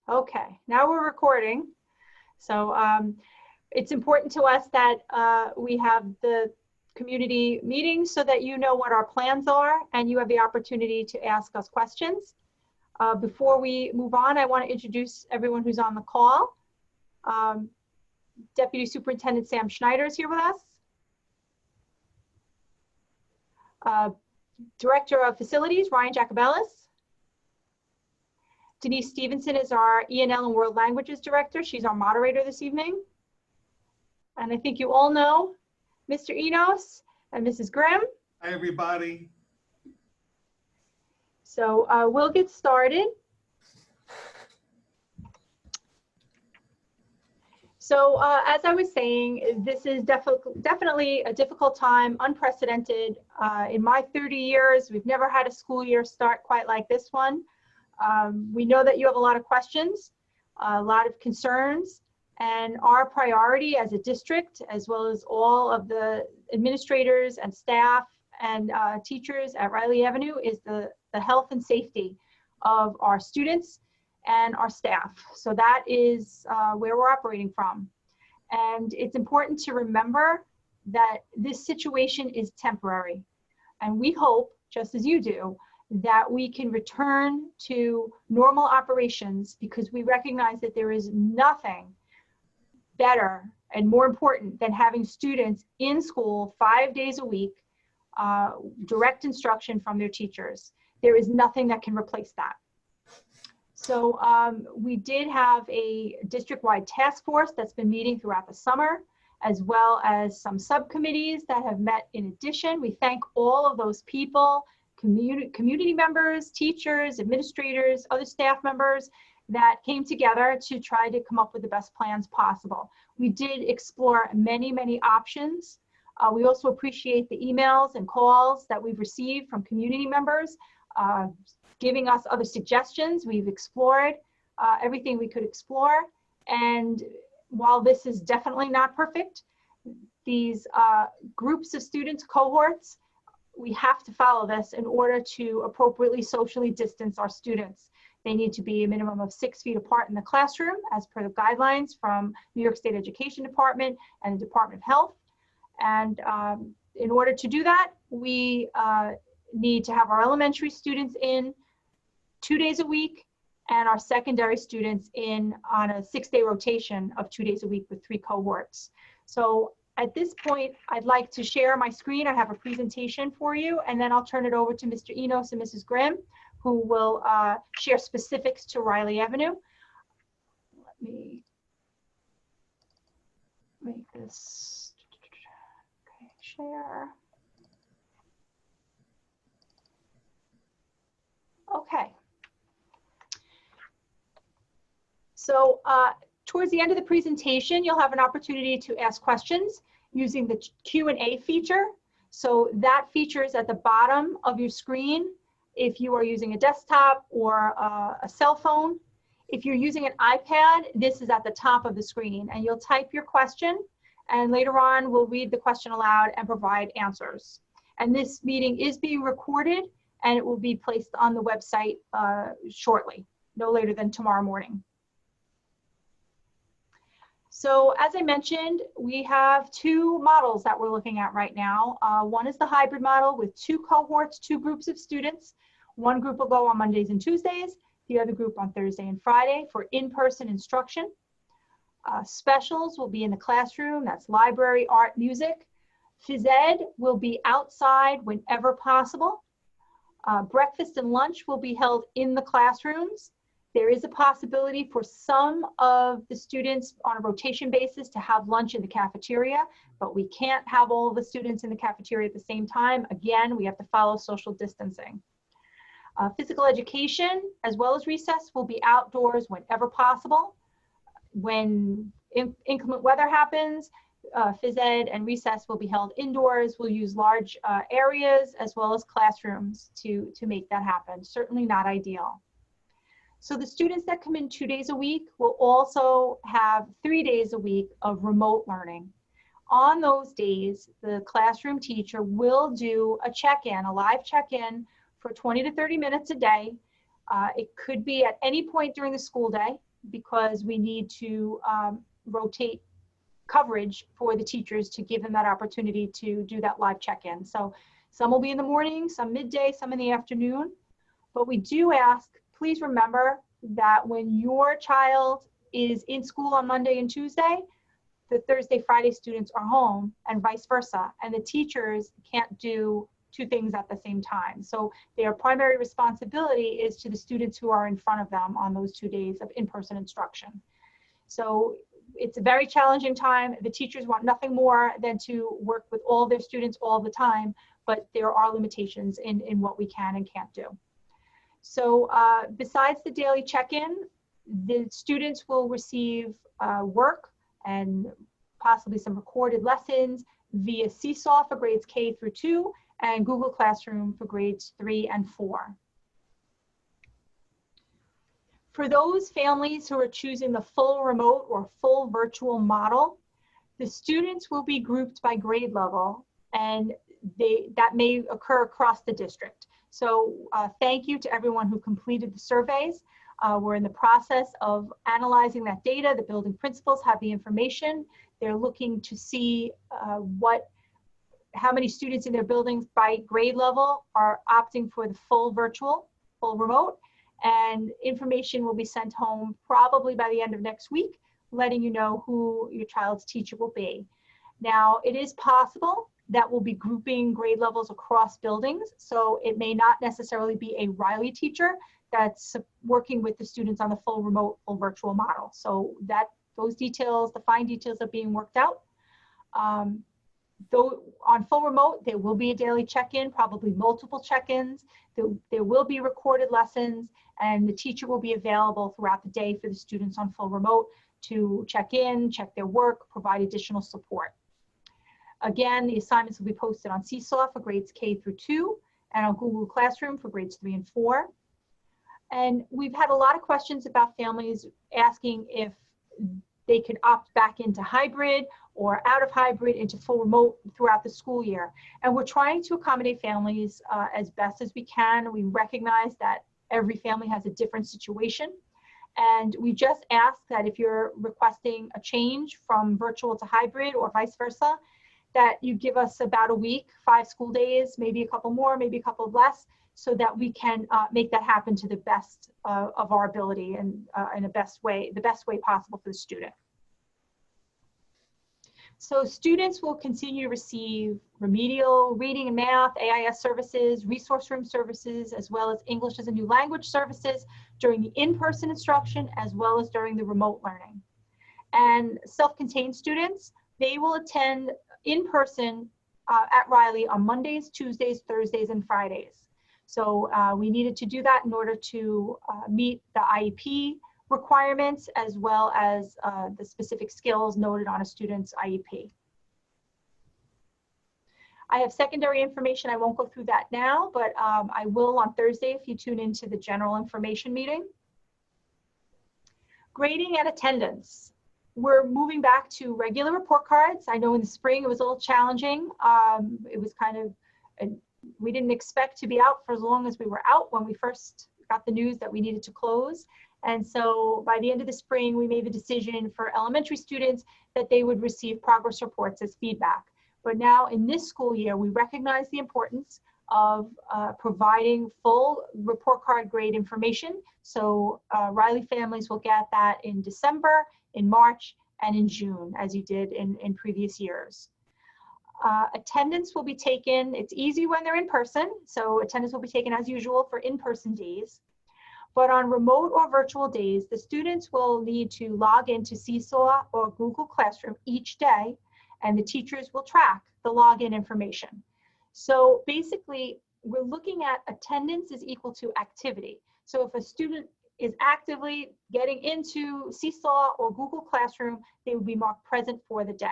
Okay, now we're recording. So it's important to us that we have the community meeting so that you know what our plans are and you have the opportunity to ask us questions. Before we move on, I want to introduce everyone who's on the call. Deputy Superintendent Sam Schneider is here with us. Director of Facilities, Ryan Jacobellis. Denise Stevenson is our ENL and World Languages Director. She's our moderator this evening. And I think you all know Mr. Enos and Mrs. Grimm. Hi, everybody. So we'll get started. So as I was saying, this is definitely a difficult time, unprecedented. In my 30 years, we've never had a school year start quite like this one. We know that you have a lot of questions, a lot of concerns, and our priority as a district, as well as all of the administrators and staff and teachers at Riley Avenue, is the health and safety of our students and our staff. So that is where we're operating from. And it's important to remember that this situation is temporary. And we hope, just as you do, that we can return to normal operations, because we recognize that there is nothing better and more important than having students in school 5 days a week, direct instruction from their teachers. There is nothing that can replace that. So we did have a district-wide task force that's been meeting throughout the summer, as well as some subcommittees that have met in addition. We thank all of those people, community members, teachers, administrators, other staff members that came together to try to come up with the best plans possible. We did explore many, many options. We also appreciate the emails and calls that we've received from community members, giving us other suggestions. We've explored everything we could explore. And while this is definitely not perfect, these groups of students, cohorts, we have to follow this in order to appropriately socially distance our students. They need to be a minimum of 6 feet apart in the classroom, as per the guidelines from New York State Education Department and the Department of Health. And in order to do that, we need to have our elementary students in 2 days a week and our secondary students in on a 6-day rotation of 2 days a week with 3 cohorts. So at this point, I'd like to share my screen. I have a presentation for you, and then I'll turn it over to Mr. Enos and Mrs. Grimm, who will share specifics to Riley Avenue. Let me make this, okay, share. Okay. So towards the end of the presentation, you'll have an opportunity to ask questions using the Q&A feature. So that feature is at the bottom of your screen if you are using a desktop or a cell phone. If you're using an iPad, this is at the top of the screen, and you'll type your question, and later on we'll read the question aloud and provide answers. And this meeting is being recorded, and it will be placed on the website shortly, no later than tomorrow morning. So as I mentioned, we have 2 models that we're looking at right now. One is the hybrid model with 2 cohorts, 2 groups of students. One group will go on Mondays and Tuesdays, the other group on Thursday and Friday for in-person instruction. Specials will be in the classroom, that's library, art, music. Phys ed will be outside whenever possible. Breakfast and lunch will be held in the classrooms. There is a possibility for some of the students on a rotation basis to have lunch in the cafeteria, but we can't have all of the students in the cafeteria at the same time. Again, we have to follow social distancing. Physical education, as well as recess, will be outdoors whenever possible. When inclement weather happens, phys ed and recess will be held indoors. We'll use large areas as well as classrooms to make that happen. Certainly not ideal. So the students that come in 2 days a week will also have 3 days a week of remote learning. On those days, the classroom teacher will do a check-in, a live check-in for 20 to 30 minutes a day. It could be at any point during the school day. because we need to rotate coverage for the teachers to give them that opportunity to do that live check-in. So some will be in the morning, some midday, some in the afternoon. But we do ask, please remember that when your child is in school on Monday and Tuesday, the Thursday, Friday students are home and vice versa. And the teachers can't do two things at the same time. So their primary responsibility is to the students who are in front of them on those 2 days of in-person instruction. So it's a very challenging time. The teachers want nothing more than to work with all their students all the time, but there are limitations in what we can and can't do. So besides the daily check-in, the students will receive work and possibly some recorded lessons via Seesaw for grades K through 2 and Google Classroom for grades 3 and 4. For those families who are choosing the full remote or full virtual model, the students will be grouped by grade level, and that may occur across the district. So thank you to everyone who completed the surveys. We're in the process of analyzing that data. The building principals have the information. They're looking to see how many students in their buildings by grade level are opting for the full virtual, full remote, and information will be sent home probably by the end of next week, letting you know who your child's teacher will be. Now, it is possible that we'll be grouping grade levels across buildings, so it may not necessarily be a Riley teacher that's working with the students on the full remote, full virtual model. So those details, the fine details are being worked out. Though on full remote, there will be a daily check-in, probably multiple check-ins. There will be recorded lessons, and the teacher will be available throughout the day for the students on full remote to check in, check their work, provide additional support. Again, the assignments will be posted on Seesaw for grades K through 2 and on Google Classroom for grades 3 and 4. And we've had a lot of questions about families asking if they could opt back into hybrid or out of hybrid into full remote throughout the school year. And we're trying to accommodate families as best as we can. We recognize that every family has a different situation. And we just ask that if you're requesting a change from virtual to hybrid or vice versa, that you give us about a week, 5 school days, maybe a couple more, maybe a couple less, so that we can make that happen to the best of our ability and in the best way possible for the student. So students will continue to receive remedial reading and math, AIS services, resource room services, as well as English as a new language services during the in-person instruction, as well as during the remote learning. And self-contained students, they will attend in person at Riley on Mondays, Tuesdays, Thursdays, and Fridays. So we needed to do that in order to meet the IEP requirements as well as the specific skills noted on a student's IEP. I have secondary information. I won't go through that now, but I will on Thursday if you tune into the general information meeting. Grading and attendance. We're moving back to regular report cards. I know in the spring it was a little challenging. It was kind of, we didn't expect to be out for as long as we were out when we first got the news that we needed to close. And so by the end of the spring, we made the decision for elementary students that they would receive progress reports as feedback. But now in this school year, we recognize the importance of providing full report card grade information. So Riley families will get that in December, in March, and in June, as you did in previous years. Attendance will be taken, it's easy when they're in person, so attendance will be taken as usual for in-person days. But on remote or virtual days, the students will need to log into Seesaw or Google Classroom each day, and the teachers will track the login information. So basically, we're looking at attendance is equal to activity. So if a student is actively getting into Seesaw or Google Classroom, they will be marked present for the day.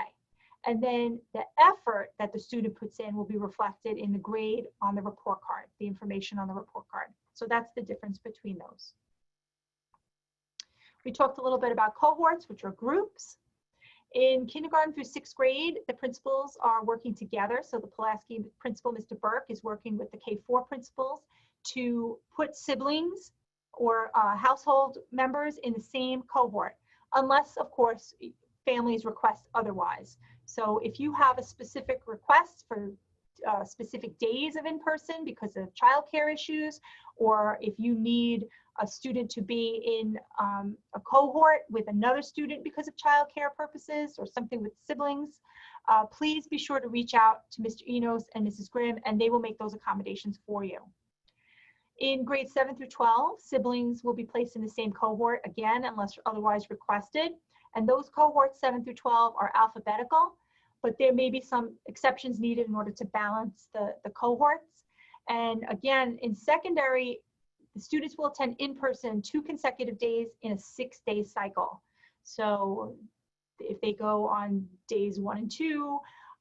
And then the effort that the student puts in will be reflected in the grade on the report card, the information on the report card. So that's the difference between those. We talked a little bit about cohorts, which are groups. In kindergarten through 6th grade, the principals are working together. So the Pulaski principal, Mr. Burke, is working with the K4 principals to put siblings or household members in the same cohort, unless, of course, families request otherwise. So if you have a specific request for specific days of in-person because of childcare issues, or if you need a student to be in a cohort with another student because of childcare purposes or something with siblings, please be sure to reach out to Mr. Enos and Mrs. Grimm, and they will make those accommodations for you. In grades 7 through 12, siblings will be placed in the same cohort again, unless otherwise requested. And those cohorts 7 through 12 are alphabetical, but there may be some exceptions needed in order to balance the cohorts. And again, in secondary, the students will attend in person 2 consecutive days in a 6-day cycle. So if they go on days 1 and 2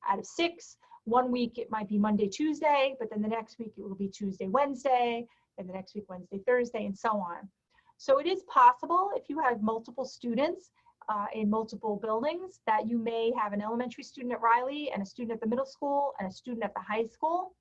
out of 6, 1 week it might be Monday, Tuesday, but then the next week it will be Tuesday, Wednesday, and the next week Wednesday, Thursday, and so on. So it is possible if you have multiple students in multiple buildings that you may have an elementary student at Riley and a student at the middle school and a student at the high school.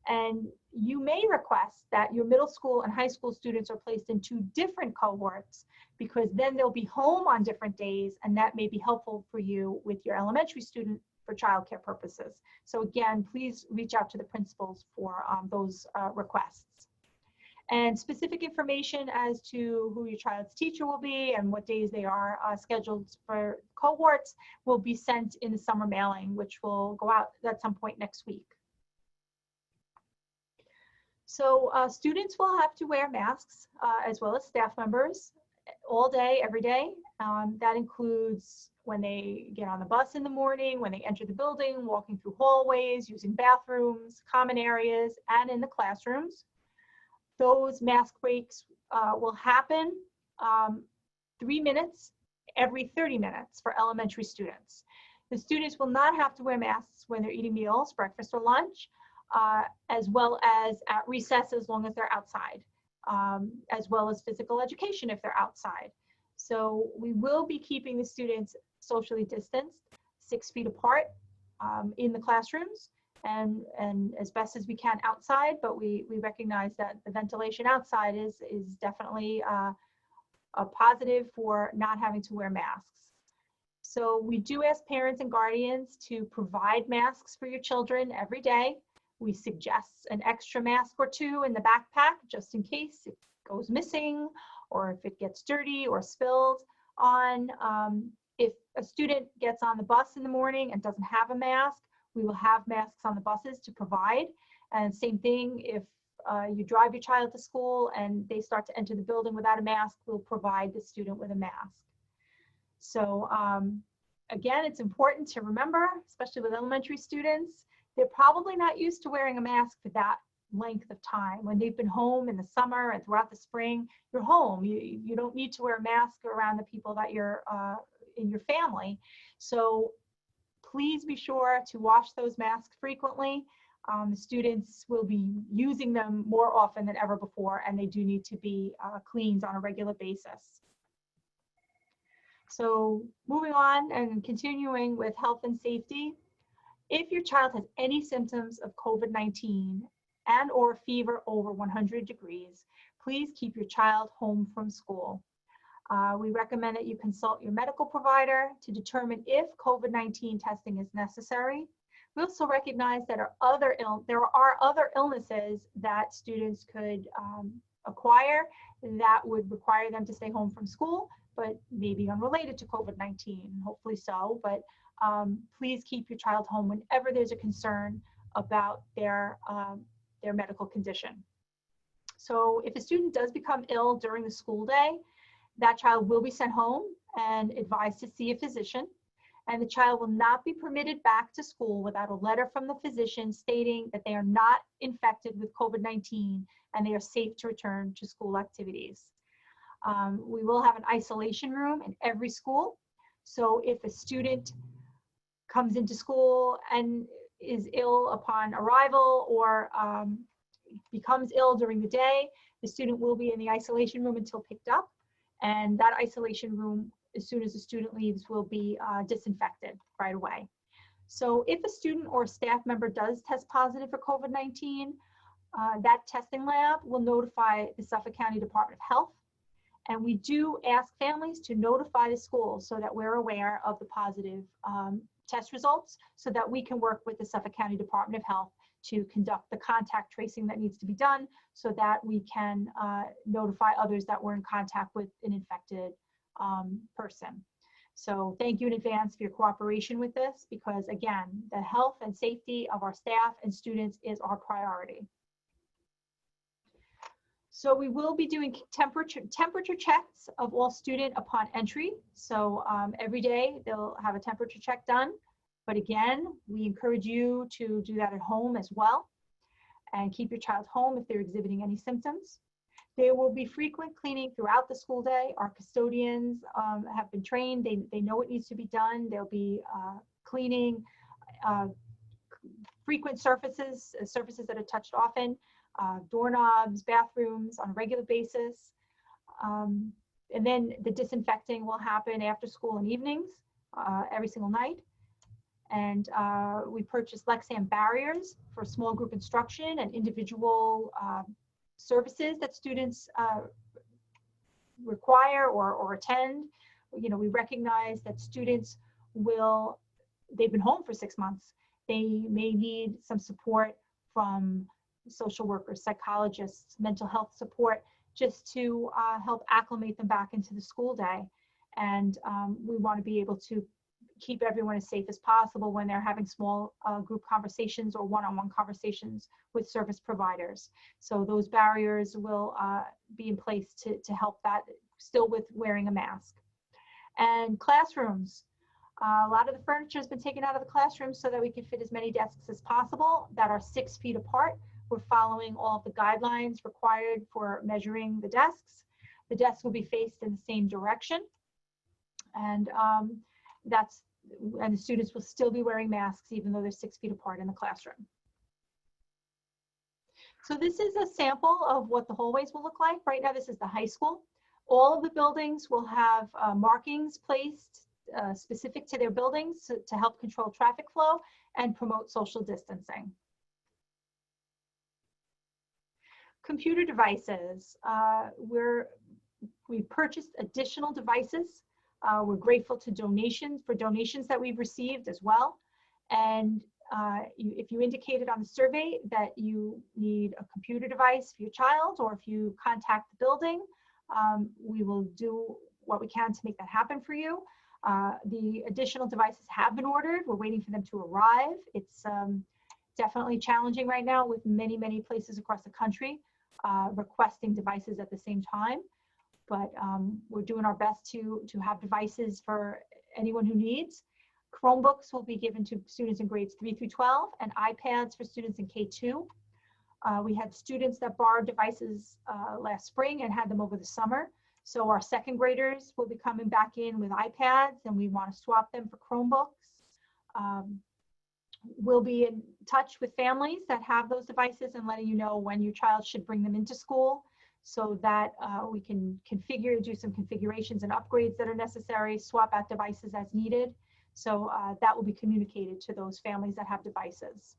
And you may request that your middle school and high school students are placed in 2 different cohorts, because then they'll be home on different days, and that may be helpful for you with your elementary student for childcare purposes. So again, please reach out to the principals for those requests. And specific information as to who your child's teacher will be and what days they are scheduled for cohorts will be sent in the summer mailing, which will go out at some point next week. So students will have to wear masks as well as staff members all day, every day. That includes when they get on the bus in the morning, when they enter the building, walking through hallways, using bathrooms, common areas, and in the classrooms. Those mask breaks will happen 3 minutes every 30 minutes for elementary students. The students will not have to wear masks when they're eating meals, breakfast or lunch, as well as at recess as long as they're outside, as well as physical education if they're outside. So we will be keeping the students socially distanced, 6 feet apart in the classrooms, and as best as we can outside, but we recognize that the ventilation outside is definitely a positive for not having to wear masks. So we do ask parents and guardians to provide masks for your children every day. We suggest an extra mask or 2 in the backpack just in case it goes missing or if it gets dirty or spilled on. If a student gets on the bus in the morning and doesn't have a mask, we will have masks on the buses to provide. And same thing, if you drive your child to school and they start to enter the building without a mask, we'll provide the student with a mask. So again, it's important to remember, especially with elementary students, they're probably not used to wearing a mask for that length of time. When they've been home in the summer and throughout the spring, you're home. You don't need to wear a mask around the people that you're in your family. So please be sure to wash those masks frequently. The students will be using them more often than ever before, and they do need to be cleaned on a regular basis. So moving on and continuing with health and safety, if your child has any symptoms of COVID-19 and or fever over 100 degrees, please keep your child home from school. We recommend that you consult your medical provider to determine if COVID-19 testing is necessary. We also recognize that there are other illnesses that students could acquire that would require them to stay home from school, but maybe unrelated to COVID-19, hopefully so. But please keep your child home whenever there's a concern about their medical condition. So if a student does become ill during the school day, that child will be sent home and advised to see a physician, and the child will not be permitted back to school without a letter from the physician stating that they are not infected with COVID-19 and they are safe to return to school activities. We will have an isolation room in every school. So if a student comes into school and is ill upon arrival or becomes ill during the day, the student will be in the isolation room until picked up. And that isolation room, as soon as the student leaves, will be disinfected right away. So if a student or staff member does test positive for COVID-19, that testing lab will notify the Suffolk County Department of Health. And we do ask families to notify the school so that we're aware of the positive test results, so that we can work with the Suffolk County Department of Health to conduct the contact tracing that needs to be done, so that we can notify others that were in contact with an infected person. So thank you in advance for your cooperation with this, because again, the health and safety of our staff and students is our priority. So we will be doing temperature checks of all students upon entry. So every day they'll have a temperature check done. But again, we encourage you to do that at home as well, and keep your child home if they're exhibiting any symptoms. There will be frequent cleaning throughout the school day. Our custodians have been trained. They know what needs to be done. There'll be cleaning, frequent surfaces that are touched often, doorknobs, bathrooms on a regular basis. And then the disinfecting will happen after school and evenings, every single night. And we purchased Lexan barriers for small group instruction and individual services that students require or attend. You know, we recognize that students they've been home for 6 months. They may need some support from social workers, psychologists, mental health support, just to help acclimate them back into the school day. And we want to be able to keep everyone as safe as possible when they're having small group conversations or one-on-one conversations with service providers. So those barriers will be in place to help that, still with wearing a mask. And classrooms. A lot of the furniture has been taken out of the classrooms so that we can fit as many desks as possible that are 6 feet apart. We're following all of the guidelines required for measuring the desks. The desks will be faced in the same direction. And the students will still be wearing masks even though they're 6 feet apart in the classroom. So this is a sample of what the hallways will look like. Right now, this is the high school. All of the buildings will have markings placed specific to their buildings to help control traffic flow and promote social distancing. Computer devices. We purchased additional devices. We're grateful to donations that we've received as well. And if you indicated on the survey that you need a computer device for your child, or if you contact the building, we will do what we can to make that happen for you. The additional devices have been ordered. We're waiting for them to arrive. It's definitely challenging right now with many, many places across the country requesting devices at the same time. But we're doing our best to have devices for anyone who needs. Chromebooks will be given to students in grades 3 through 12, and iPads for students in K2. We had students that borrowed devices last spring and had them over the summer. So our second graders will be coming back in with iPads, and we want to swap them for Chromebooks. We'll be in touch with families that have those devices and letting you know when your child should bring them into school, so that we can do some configurations and upgrades that are necessary, swap out devices as needed. So that will be communicated to those families that have devices.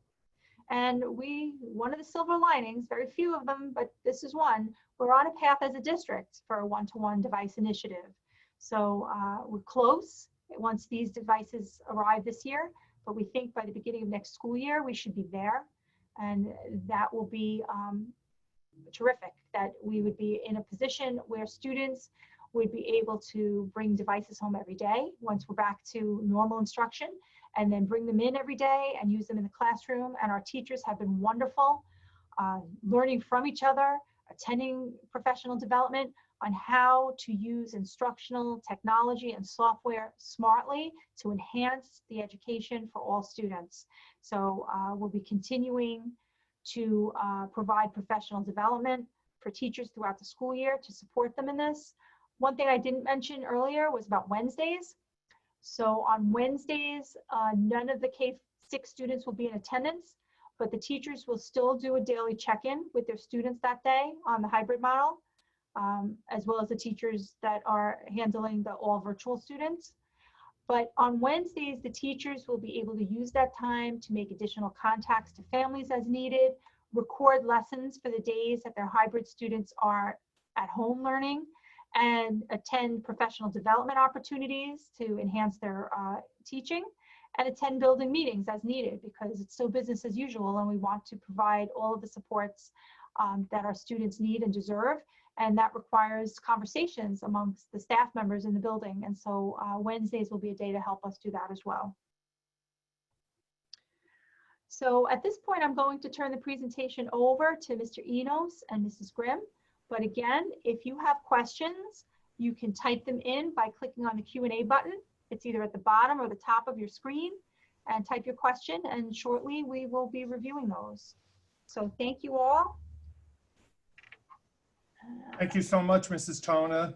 And one of the silver linings, very few of them, but this is one, we're on a path as a district for a one-to-one device initiative. So we're close once these devices arrive this year, but we think by the beginning of next school year, we should be there. And that will be terrific, that we would be in a position where students would be able to bring devices home every day once we're back to normal instruction, and then bring them in every day and use them in the classroom. And our teachers have been wonderful, learning from each other, attending professional development on how to use instructional technology and software smartly to enhance the education for all students. So we'll be continuing to provide professional development for teachers throughout the school year to support them in this. One thing I didn't mention earlier was about Wednesdays. So on Wednesdays, none of the K-6 students will be in attendance, but the teachers will still do a daily check-in with their students that day on the hybrid model, as well as the teachers that are handling the all virtual students. But on Wednesdays, the teachers will be able to use that time to make additional contacts to families as needed, record lessons for the days that their hybrid students are at home learning, and attend professional development opportunities to enhance their teaching, and attend building meetings as needed, because it's so business as usual and we want to provide all of the supports that our students need and deserve. And that requires conversations amongst the staff members in the building. And so Wednesdays will be a day to help us do that as well. So at this point, I'm going to turn the presentation over to Mr. Enos and Mrs. Grimm. But again, if you have questions, you can type them in by clicking on the Q&A button. It's either at the bottom or the top of your screen, and type your question, and shortly we will be reviewing those. So thank you all. Thank you so much, Mrs. Tona,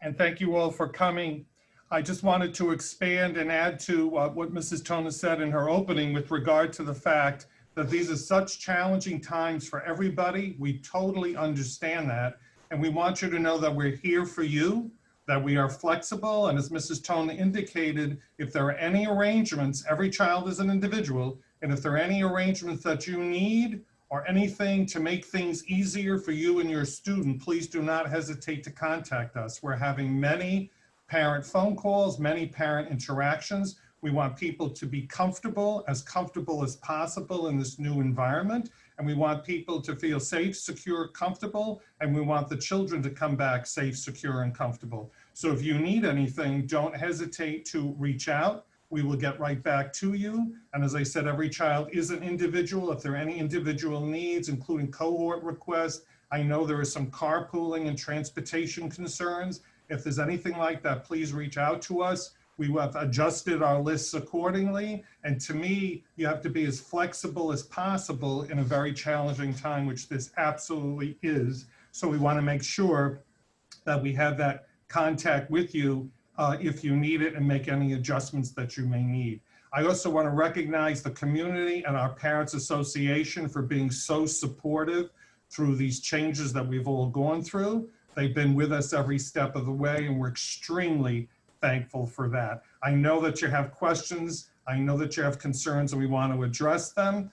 and thank you all for coming. I just wanted to expand and add to what Mrs. Tona said in her opening with regard to the fact that these are such challenging times for everybody. We totally understand that, and we want you to know that we're here for you, that we are flexible, and as Mrs. Tona indicated, if there are any arrangements, every child is an individual, and if there are any arrangements that you need or anything to make things easier for you and your student, please do not hesitate to contact us. We're having many parent phone calls, many parent interactions. We want people to be comfortable as possible in this new environment. And we want people to feel safe, secure, comfortable. And we want the children to come back safe, secure, and comfortable. So if you need anything, don't hesitate to reach out. We will get right back to you. And as I said, every child is an individual. If there are any individual needs, including cohort requests, I know there is some carpooling and transportation concerns. If there's anything like that, please reach out to us. We have adjusted our lists accordingly. And to me, you have to be as flexible as possible in a very challenging time, which this absolutely is. So we want to make sure that we have that contact with you if you need it, and make any adjustments that you may need. I also want to recognize the community and our Parents Association for being so supportive through these changes that we've all gone through. They've been with us every step of the way, and we're extremely thankful for that. I know that you have questions. I know that you have concerns, and we want to address them.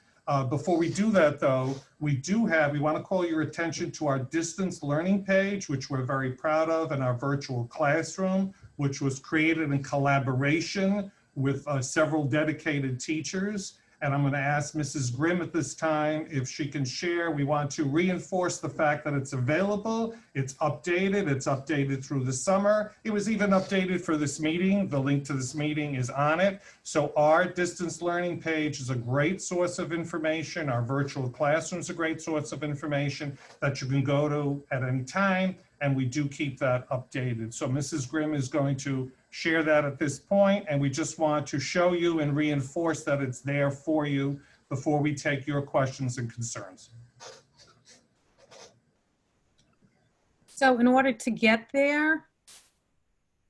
Before we do that, though, we want to call your attention to our distance learning page, which we're very proud of, and our virtual classroom, which was created in collaboration with several dedicated teachers. And I'm going to ask Mrs. Grimm at this time if she can share. We want to reinforce the fact that it's available, it's updated through the summer. It was even updated for this meeting. The link to this meeting is on it. So our distance learning page is a great source of information. Our virtual classroom is a great source of information that you can go to at any time, and we do keep that updated. So Mrs. Grimm is going to share that at this point, and we just want to show you and reinforce that it's there for you before we take your questions and concerns. So in order to get there,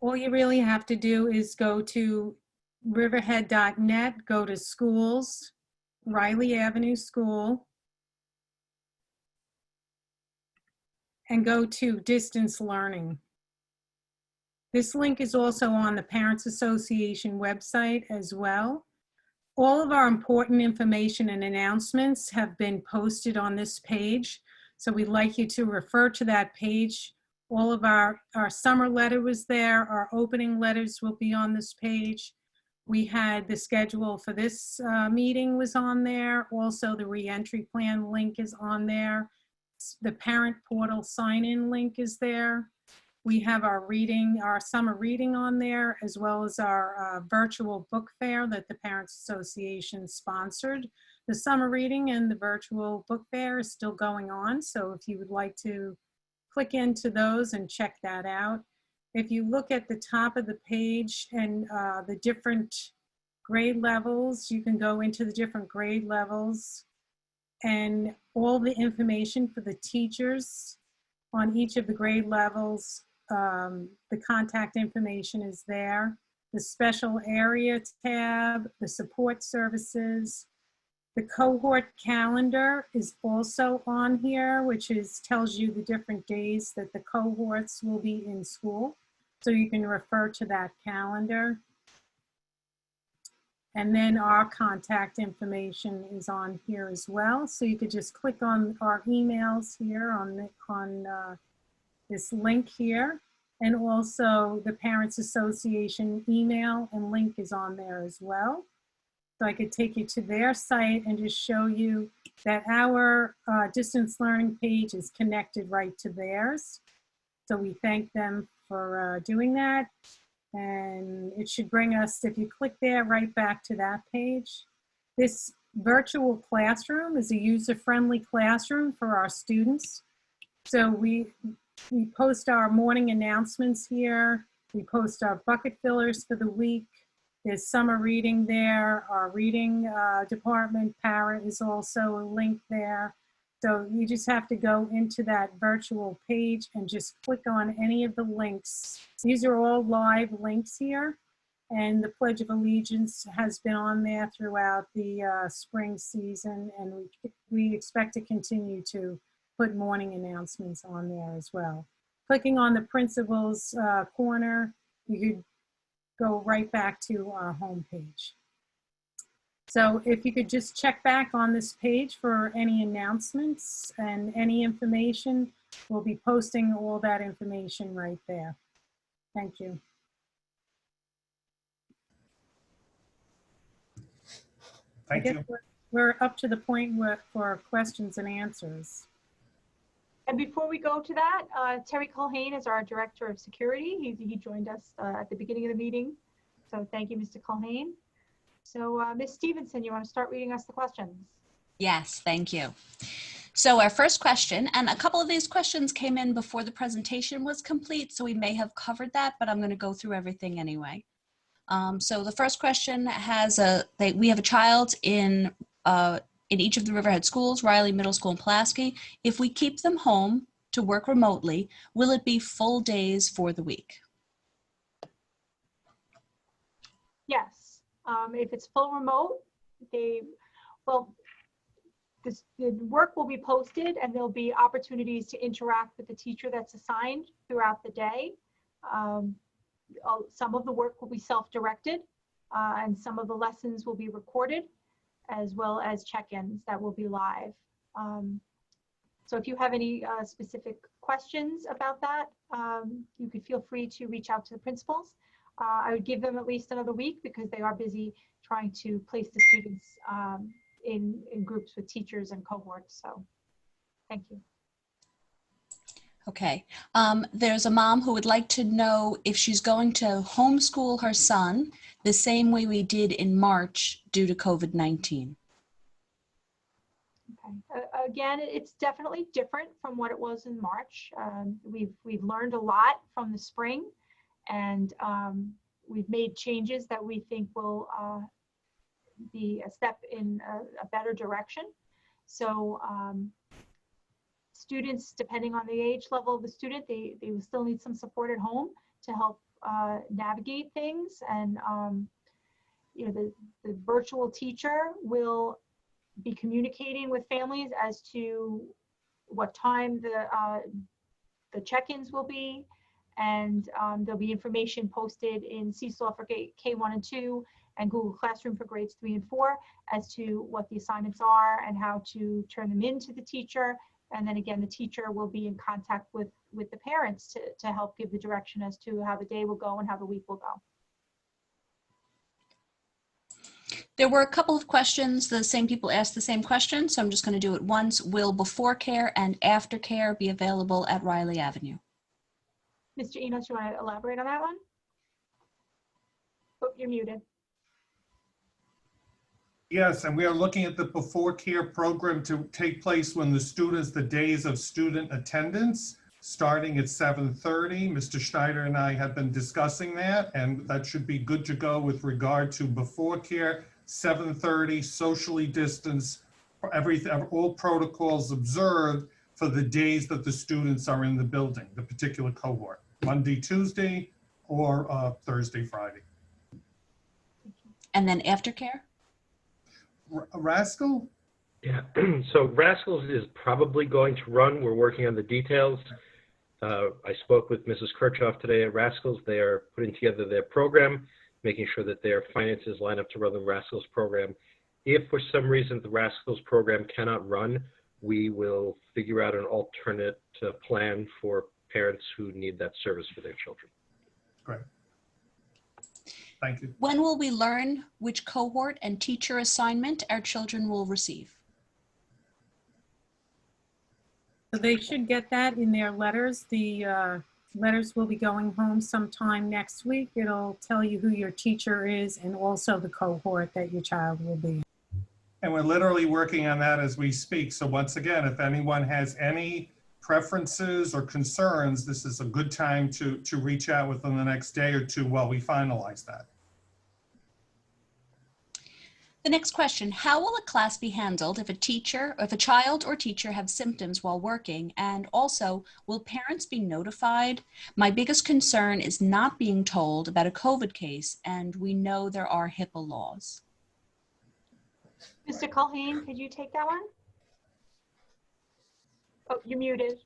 all you really have to do is go to riverhead.net, go to schools, Riley Avenue School, and go to distance learning. This link is also on the Parents Association website as well. All of our important information and announcements have been posted on this page, so we'd like you to refer to that page. All of our summer letter was there, our opening letters will be on this page. We had the schedule for this meeting was on there. Also, the reentry plan link is on there. The parent portal sign-in link is there. We have our summer reading on there, as well as our virtual book fair that the Parents Association sponsored. The summer reading and the virtual book fair is still going on, so if you would like to click into those and check that out. If you look at the top of the page and the different grade levels, you can go into the different grade levels, and all the information for the teachers on each of the grade levels. The contact information is there. The special area tab, the support services. The cohort calendar is also on here, which tells you the different days that the cohorts will be in school. So you can refer to that calendar. And then our contact information is on here as well. So you could just click on our emails here on this link here. And also the Parents Association email and link is on there as well. So I could take you to their site and just show you that our distance learning page is connected right to theirs. So we thank them for doing that. And it should bring us, if you click there, right back to that page. This virtual classroom is a user-friendly classroom for our students. So we post our morning announcements here. We post our bucket fillers for the week. There's summer reading there. Our reading department para is also a link there. So you just have to go into that virtual page and just click on any of the links. These are all live links here. And the Pledge of Allegiance has been on there throughout the spring season. And we expect to continue to put morning announcements on there as well. Clicking on the principal's corner, you could go right back to our homepage. So if you could just check back on this page for any announcements and any information, we'll be posting all that information right there. Thank you. Thank you. We're up to the point for questions and answers. And before we go to that, Terry Culhane is our Director of Security. He joined us at the beginning of the meeting. So thank you, Mr. Culhane. So Ms. Stevenson, you want to start reading us the questions? Yes, thank you. So our first question, and a couple of these questions came in before the presentation was complete, so we may have covered that, but I'm going to go through everything anyway. So the first question has we have a child in each of the Riverhead schools, Riley Middle School and Pulaski. If we keep them home to work remotely, will it be full days for the week? Yes. If it's full remote, the work will be posted and there'll be opportunities to interact with the teacher that's assigned throughout the day. Some of the work will be self-directed and some of the lessons will be recorded, as well as check-ins that will be live. So if you have any specific questions about that, you could feel free to reach out to the principals. I would give them at least another week because they are busy trying to place the students in groups with teachers and cohorts. So thank you. Okay. There's a mom who would like to know if she's going to homeschool her son the same way we did in March due to COVID-19. Okay. Again, it's definitely different from what it was in March. We've learned a lot from the spring, and we've made changes that we think will be a step in a better direction. So students, depending on the age level of the student, they will still need some support at home to help navigate things. And you know, the virtual teacher will be communicating with families as to what time the check-ins will be. And there'll be information posted in Seesaw for K1 and 2 and Google Classroom for grades 3 and 4 as to what the assignments are and how to turn them in to the teacher. And then again, the teacher will be in contact with the parents to help give the direction as to how the day will go and how the week will go. There were a couple of questions. The same people asked the same question, so I'm just going to do it once. Will before care and after care be available at Riley Avenue? Mr. Enos, you want to elaborate on that one? Oh, you're muted. Yes, and we are looking at the before care program to take place when the days of student attendance, starting at 7:30. Mr. Schneider and I have been discussing that, and that should be good to go with regard to before care, 7:30, socially distanced, all protocols observed for the days that the students are in the building, the particular cohort, Monday, Tuesday, or Thursday, Friday. And then aftercare? Rascal? Yeah, so Rascals is probably going to run. We're working on the details. I spoke with Mrs. Kirchhoff today at Rascals. They are putting together their program. making sure that their finances line up to run the Rascals program. If for some reason the Rascals program cannot run, we will figure out an alternate plan for parents who need that service for their children. Great. Thank you. When will we learn which cohort and teacher assignment our children will receive? So they should get that in their letters. The letters will be going home sometime next week. It'll tell you who your teacher is and also the cohort that your child will be in. And we're literally working on that as we speak. So once again, if anyone has any preferences or concerns, this is a good time to reach out within the next day or two while we finalize that. The next question, how will a class be handled if a child or teacher have symptoms while working? And also, will parents be notified? My biggest concern is not being told about a COVID case, and we know there are HIPAA laws. Mr. Culhane, could you take that one? Oh, you're muted.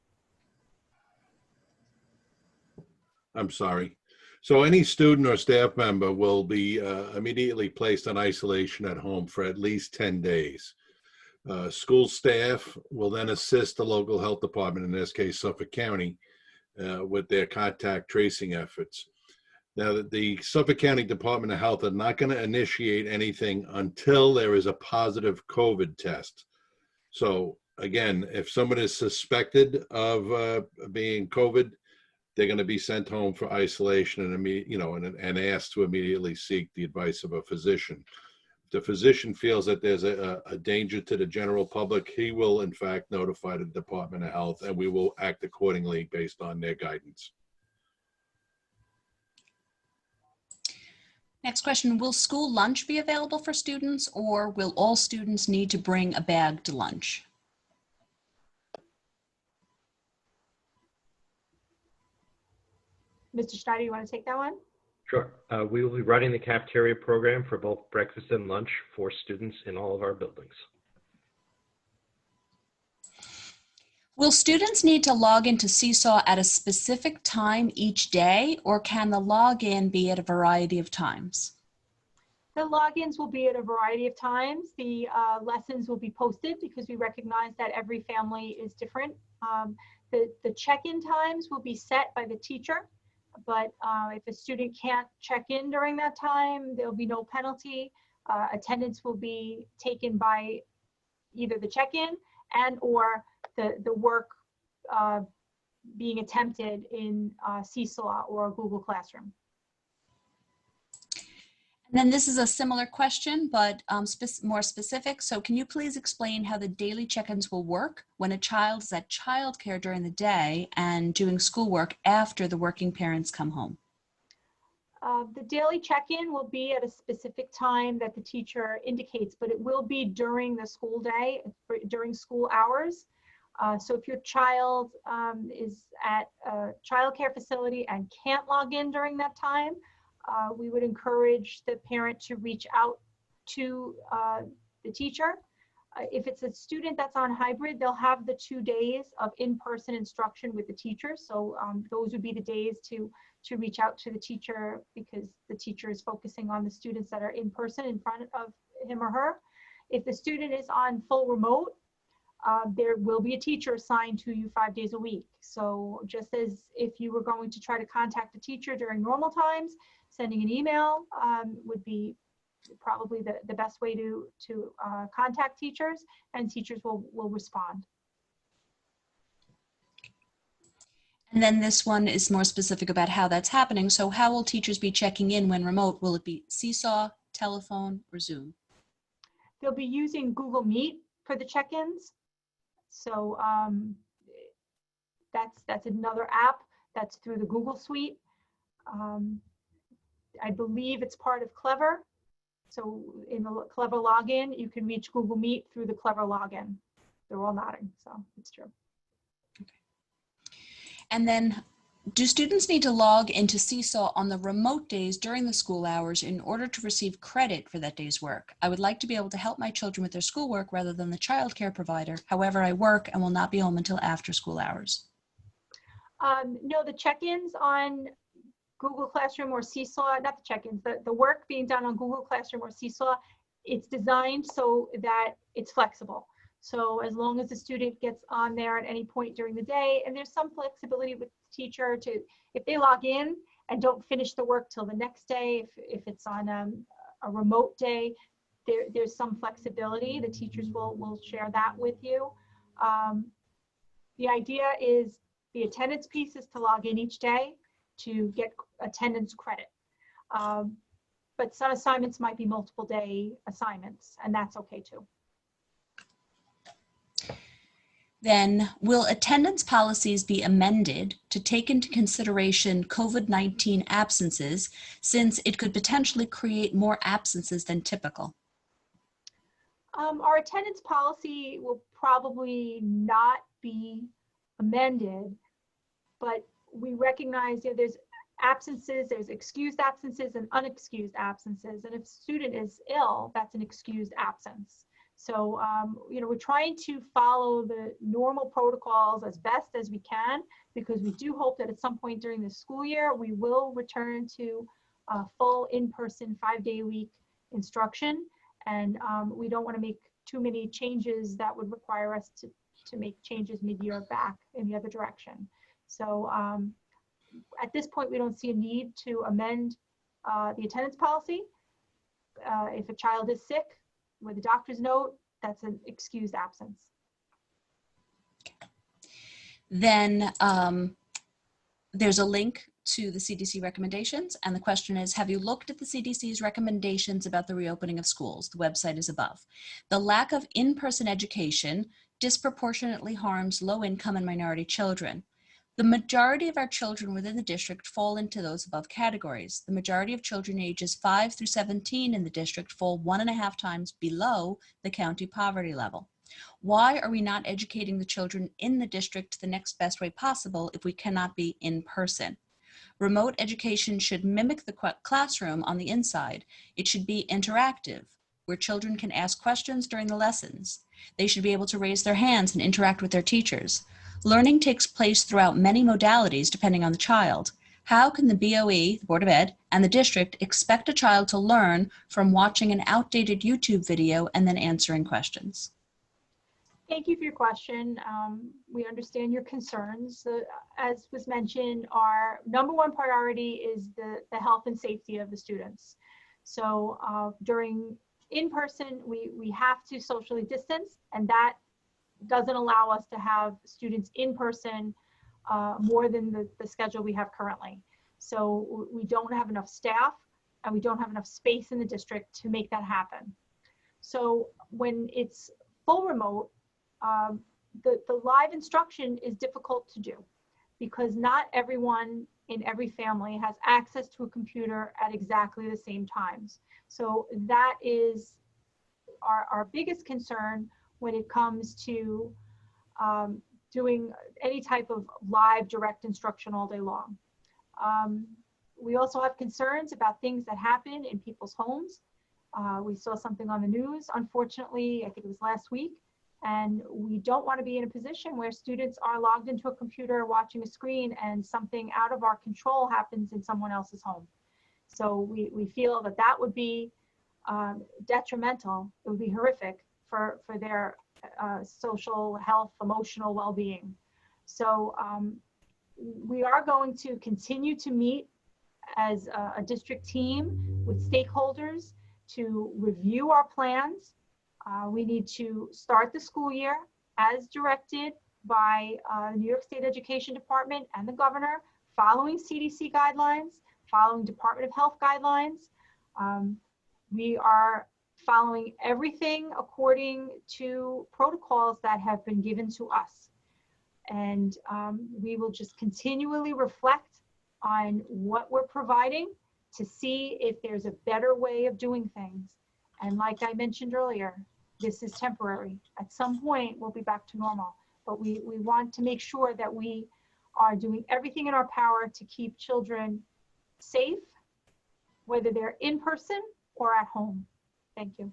I'm sorry. So any student or staff member will be immediately placed on isolation at home for at least 10 days. School staff will then assist the local health department, in this case Suffolk County, with their contact tracing efforts. Now, the Suffolk County Department of Health are not going to initiate anything until there is a positive COVID test. So again, if someone is suspected of being COVID, they're going to be sent home for isolation and asked to immediately seek the advice of a physician. If the physician feels that there's a danger to the general public, he will in fact notify the Department of Health, and we will act accordingly based on their guidance. Next question, will school lunch be available for students, or will all students need to bring a bag to lunch? Mr. Schneider, you want to take that one? Sure. We will be running the cafeteria program for both breakfast and lunch for students in all of our buildings. Will students need to log into Seesaw at a specific time each day, or can the login be at a variety of times? The logins will be at a variety of times. The lessons will be posted because we recognize that every family is different. The check-in times will be set by the teacher, but if a student can't check in during that time, there'll be no penalty. Attendance will be taken by either the check-in and or the work being attempted in Seesaw or Google Classroom. And then this is a similar question, but more specific. So can you please explain how the daily check-ins will work when a child is at childcare during the day and doing schoolwork after the working parents come home? The daily check-in will be at a specific time that the teacher indicates, but it will be during the school day, during school hours. So if your child is at a childcare facility and can't log in during that time, we would encourage the parent to reach out to the teacher. If it's a student that's on hybrid, they'll have the 2 days of in-person instruction with the teacher. So those would be the days to reach out to the teacher because the teacher is focusing on the students that are in person in front of him or her. If the student is on full remote, there will be a teacher assigned to you 5 days a week. So just as if you were going to try to contact a teacher during normal times, sending an email would be probably the best way to contact teachers, and teachers will respond. And then this one is more specific about how that's happening. So how will teachers be checking in when remote? Will it be Seesaw, telephone, or Zoom? They'll be using Google Meet for the check-ins. So that's another app that's through the Google Suite. I believe it's part of Clever. So in the Clever login, you can reach Google Meet through the Clever login. They're all nodding, so it's true. Okay. And then, do students need to log into Seesaw on the remote days during the school hours in order to receive credit for that day's work? I would like to be able to help my children with their schoolwork rather than the childcare provider. However, I work and will not be home until after school hours. No, the check-ins on Google Classroom or Seesaw, not the check-ins, the work being done on Google Classroom or Seesaw, it's designed so that it's flexible. So as long as the student gets on there at any point during the day, and there's some flexibility with the teacher to, if they log in and don't finish the work till the next day, if it's on a remote day, there's some flexibility. The teachers will share that with you. The idea is the attendance piece is to log in each day to get attendance credit. But some assignments might be multiple day assignments, and that's okay too. Then will attendance policies be amended to take into consideration COVID-19 absences, since it could potentially create more absences than typical? Our attendance policy will probably not be amended, but we recognize there's absences, there's excused absences and unexcused absences. And if a student is ill, that's an excused absence. So, we're trying to follow the normal protocols as best as we can, because we do hope that at some point during the school year, we will return to full in-person 5-day-a-week instruction. And we don't want to make too many changes that would require us to make changes mid-year back in the other direction. So at this point, we don't see a need to amend the attendance policy. If a child is sick, with a doctor's note, that's an excused absence. Then there's a link to the CDC recommendations, and the question is, have you looked at the CDC's recommendations about the reopening of schools? The website is above. The lack of in-person education disproportionately harms low-income and minority children. The majority of our children within the district fall into those above categories. The majority of children ages 5 through 17 in the district fall 1.5 times below the county poverty level. Why are we not educating the children in the district the next best way possible if we cannot be in person? Remote education should mimic the classroom on the inside. It should be interactive, where children can ask questions during the lessons. They should be able to raise their hands and interact with their teachers. Learning takes place throughout many modalities depending on the child. How can the BOE, the Board of Ed, and the district expect a child to learn from watching an outdated YouTube video and then answering questions? Thank you for your question. We understand your concerns. As was mentioned, our #1 priority is the health and safety of the students. So during in-person, we have to socially distance, and that doesn't allow us to have students in person more than the schedule we have currently. So we don't have enough staff, and we don't have enough space in the district to make that happen. So when it's full remote, the live instruction is difficult to do, because not everyone in every family has access to a computer at exactly the same times. So that is our biggest concern when it comes to doing any type of live direct instruction all day long. We also have concerns about things that happen in people's homes. We saw something on the news, unfortunately, I think it was last week, and we don't want to be in a position where students are logged into a computer watching a screen and something out of our control happens in someone else's home. So we feel that that would be detrimental. It would be horrific for their social health, emotional well-being. So we are going to continue to meet as a district team with stakeholders to review our plans. We need to start the school year as directed by the New York State Education Department and the governor, following CDC guidelines, following Department of Health guidelines. We are following everything according to protocols that have been given to us. And we will just continually reflect on what we're providing to see if there's a better way of doing things. And like I mentioned earlier, this is temporary. At some point, we'll be back to normal. But we want to make sure that we are doing everything in our power to keep children safe, whether they're in person or at home. Thank you.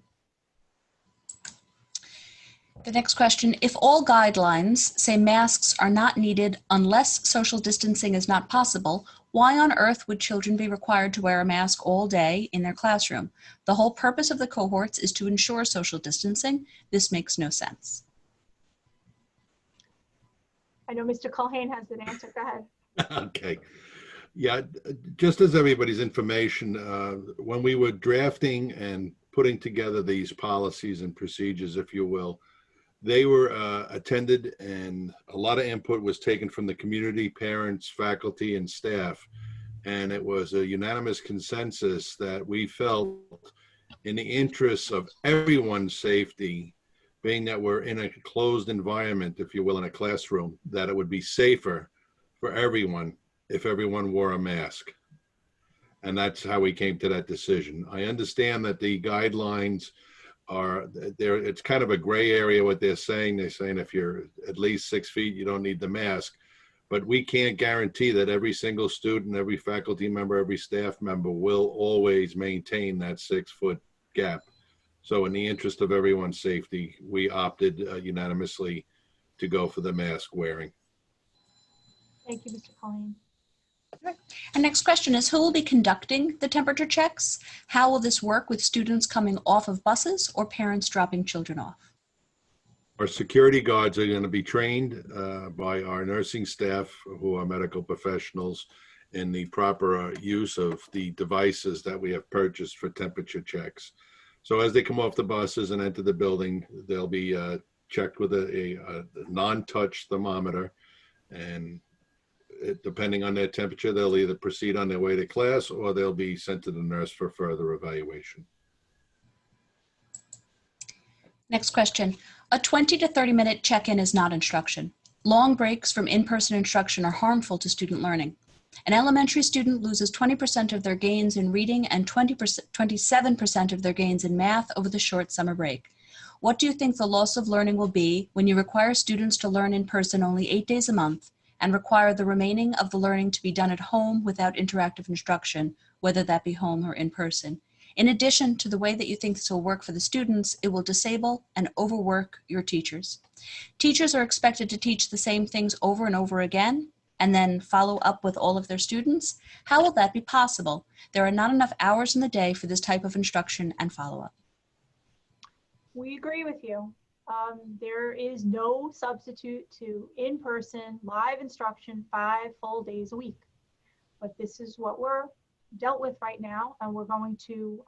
The next question, if all guidelines say masks are not needed unless social distancing is not possible, why on earth would children be required to wear a mask all day in their classroom? The whole purpose of the cohorts is to ensure social distancing. This makes no sense. I know Mr. Culhane has an answer. Go ahead. Okay. Yeah, just as everybody's information, when we were drafting and putting together these policies and procedures, if you will, they were attended, and a lot of input was taken from the community, parents, faculty, and staff. And it was a unanimous consensus that we felt, in the interests of everyone's safety, being that we're in a closed environment, if you will, in a classroom, that it would be safer for everyone if everyone wore a mask. And that's how we came to that decision. I understand that the guidelines are there. It's kind of a gray area what they're saying. They're saying if you're at least 6 feet, you don't need the mask. But we can't guarantee that every single student, every faculty member, every staff member will always maintain that 6-foot gap. So in the interest of everyone's safety, we opted unanimously to go for the mask wearing. Thank you, Mr. Culhane. And next question is, who will be conducting the temperature checks? How will this work with students coming off of buses or parents dropping children off? Our security guards are going to be trained by our nursing staff, who are medical professionals, in the proper use of the devices that we have purchased for temperature checks. So as they come off the buses and enter the building, they'll be checked with a non-touch thermometer, and depending on their temperature, they'll either proceed on their way to class or they'll be sent to the nurse for further evaluation. Next question. A 20 to 30-minute check-in is not instruction. Long breaks from in-person instruction are harmful to student learning. An elementary student loses 20% of their gains in reading and 27% of their gains in math over the short summer break. What do you think the loss of learning will be when you require students to learn in person only 8 days a month and require the remaining of the learning to be done at home without interactive instruction, whether that be home or in person? In addition to the way that you think this will work for the students, it will disable and overwork your teachers. Teachers are expected to teach the same things over and over again and then follow up with all of their students. How will that be possible? There are not enough hours in the day for this type of instruction and follow-up. We agree with you. There is no substitute to in-person live instruction 5 full days a week. But this is what we're dealt with right now, and we're going to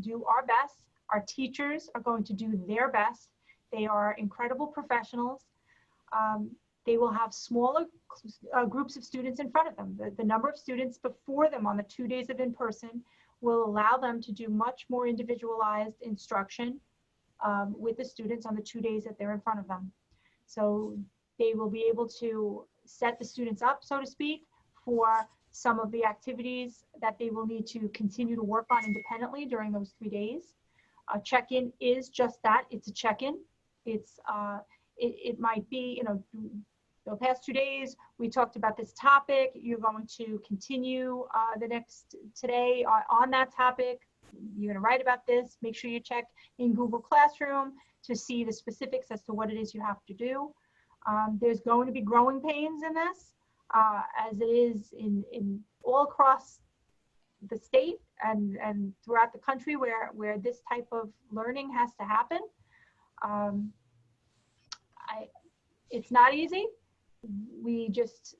do our best. Our teachers are going to do their best. They are incredible professionals. They will have smaller groups of students in front of them. The number of students before them on the 2 days of in-person will allow them to do much more individualized instruction with the students on the 2 days that they're in front of them. So they will be able to set the students up, so to speak, for some of the activities that they will need to continue to work on independently during those 3 days. A check-in is just that. It's a check-in. It's it might be, you know, the past 2 days we talked about this topic. You're going to continue today on that topic. You're going to write about this. Make sure you check in Google Classroom to see the specifics as to what it is you have to do. There's going to be growing pains in this, as it is in all across the state and throughout the country where this type of learning has to happen. It's not easy. We just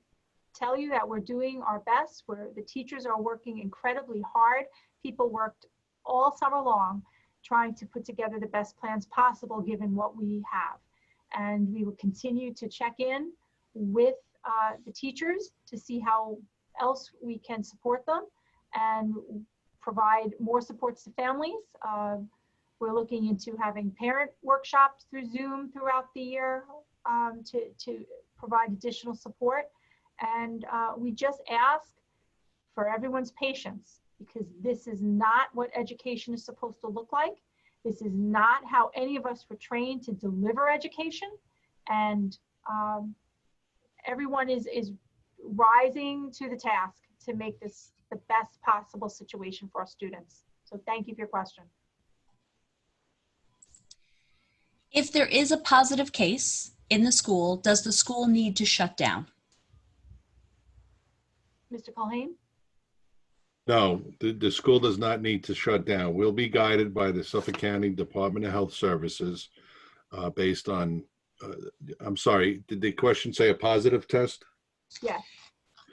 tell you that we're doing our best. The teachers are working incredibly hard. People worked all summer long trying to put together the best plans possible given what we have. And we will continue to check in with the teachers to see how else we can support them and provide more supports to families. We're looking into having parent workshops through Zoom throughout the year to provide additional support. And we just ask for everyone's patience, because this is not what education is supposed to look like. This is not how any of us were trained to deliver education. And everyone is rising to the task to make this the best possible situation for our students. So thank you for your question. If there is a positive case in the school, does the school need to shut down? Mr. Culhane? No, the school does not need to shut down. We'll be guided by the Suffolk County Department of Health Services based on, I'm sorry, did the question say a positive test? Yes.